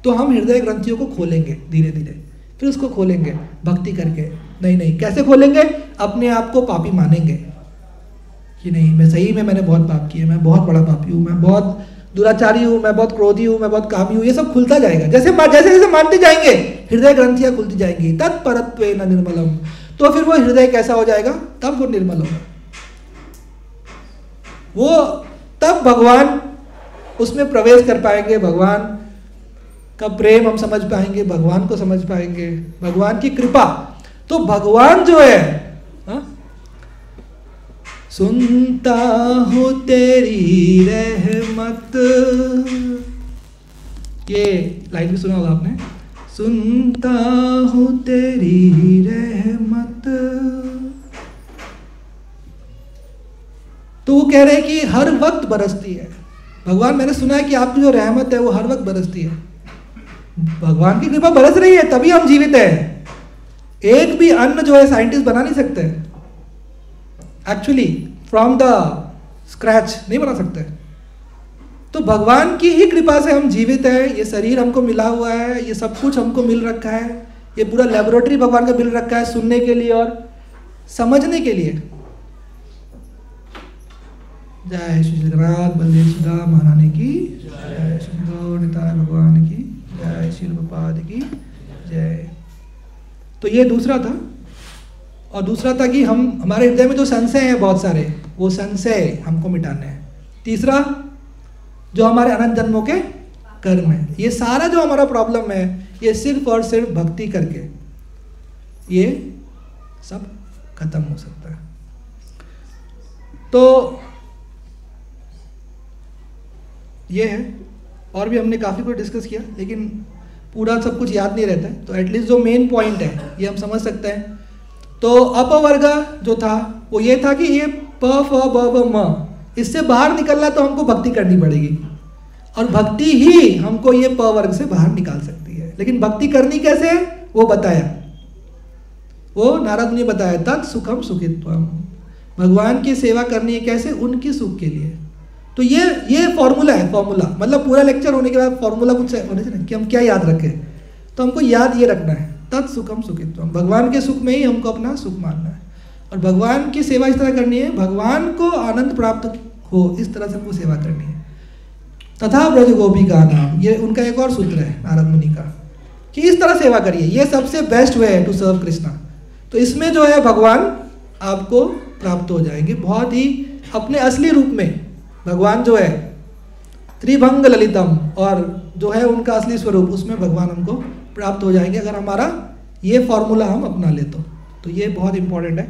तो हम हृदय ग्रंथियों को खोलेंगे धीरे धीरे, फिर उसको खोलेंगे भक्ति करके। नहीं कैसे खोलेंगे, अपने आप को पापी मानेंगे कि नहीं मैं सही में मैंने बहुत पाप किए, मैं बहुत बड़ा पापी हूँ, मैं बहुत दुराचारी हूँ, मैं बहुत क्रोधी हूँ, मैं बहुत कामी हूँ, ये सब खुलता जाएगा। जैसे जैसे मानते जाएंगे हृदय ग्रंथियाँ खुलती जाएंगी। तत्परत्वेन निर्मलम। तो फिर वो हृदय कैसा हो जाएगा? तब वो निर्मल होगा, वो तब भगवान उसमें प्रवेश कर पाएंगे, भगवान का प्रेम हम समझ पाएंगे, भगवान को समझ पाएंगे, भगवान की कृपा। तो भगवान जो है, हा? सुनता हूँ तेरी रहमत, ये लाइन भी सुना होगा आपने, सुनता हूँ तेरी रहमत। तो वो कह रहे हैं कि हर वक्त बरसती है। भगवान, मैंने सुना है कि आपकी जो रहमत है वो हर वक्त बरसती है। भगवान की कृपा बरस रही है तभी हम जीवित हैं। एक भी अन्न जो है साइंटिस्ट बना नहीं सकते, एक्चुअली फ्रॉम द स्क्रैच नहीं बना सकते। तो भगवान की ही कृपा से हम जीवित हैं। ये शरीर हमको मिला हुआ है, ये सब कुछ हमको मिल रखा है, ये पूरा लेबोरेटरी भगवान का मिल रखा है सुनने के लिए और समझने के लिए। जय श्री जगन्नाथ बलदेव सुधा महारानी की जय, श्री गौर निताय भगवान की जय, श्री प्रभुपाद की जय। तो ये दूसरा था। और दूसरा था कि हम, हमारे हृदय में जो संशय हैं बहुत सारे, वो संशय हमको मिटाने हैं। तीसरा, जो हमारे अनंत जन्मों के कर्म है, ये सारा जो हमारा प्रॉब्लम है, ये सिर्फ और सिर्फ भक्ति करके ये सब खत्म हो सकता है। तो ये है, और भी हमने काफ़ी कुछ डिस्कस किया, लेकिन पूरा सब कुछ याद नहीं रहता है। तो एटलीस्ट जो मेन पॉइंट है ये हम समझ सकते हैं। तो अपवर्ग जो था वो ये था कि ये प फ ब व म, इससे बाहर निकलना तो हमको भक्ति करनी पड़ेगी, और भक्ति ही हमको ये प वर्ग से बाहर निकाल सकती है। लेकिन भक्ति करनी कैसे वो बताया, वो नारद ने बताया, तत् सुखम सुखित्वम। भगवान की सेवा करनी है कैसे? उनकी सुख के लिए। तो ये फॉर्मूला है, फॉर्मूला मतलब पूरा लेक्चर होने के बाद फॉर्मूला कुछ होने चाहिए कि हम क्या याद रखें। तो हमको याद ये रखना है, तत् सुखम सुखित्वम। भगवान के सुख में ही हमको अपना सुख मानना है, और भगवान की सेवा इस तरह करनी है, भगवान को आनंद प्राप्त हो इस तरह से हमको सेवा करनी है। तथा ब्रज गोपिका नाम, ये उनका एक और सूत्र है नारद मुनि का, कि इस तरह सेवा करिए, ये सबसे बेस्ट वे है टू सर्व कृष्णा। तो इसमें जो है भगवान आपको प्राप्त हो जाएंगे बहुत ही अपने असली रूप में। भगवान जो है त्रिभंग ललितम, और जो है उनका असली स्वरूप, उसमें भगवान हमको प्राप्त हो जाएंगे अगर हमारा ये फॉर्मूला हम अपना ले तो ये बहुत इंपॉर्टेंट है।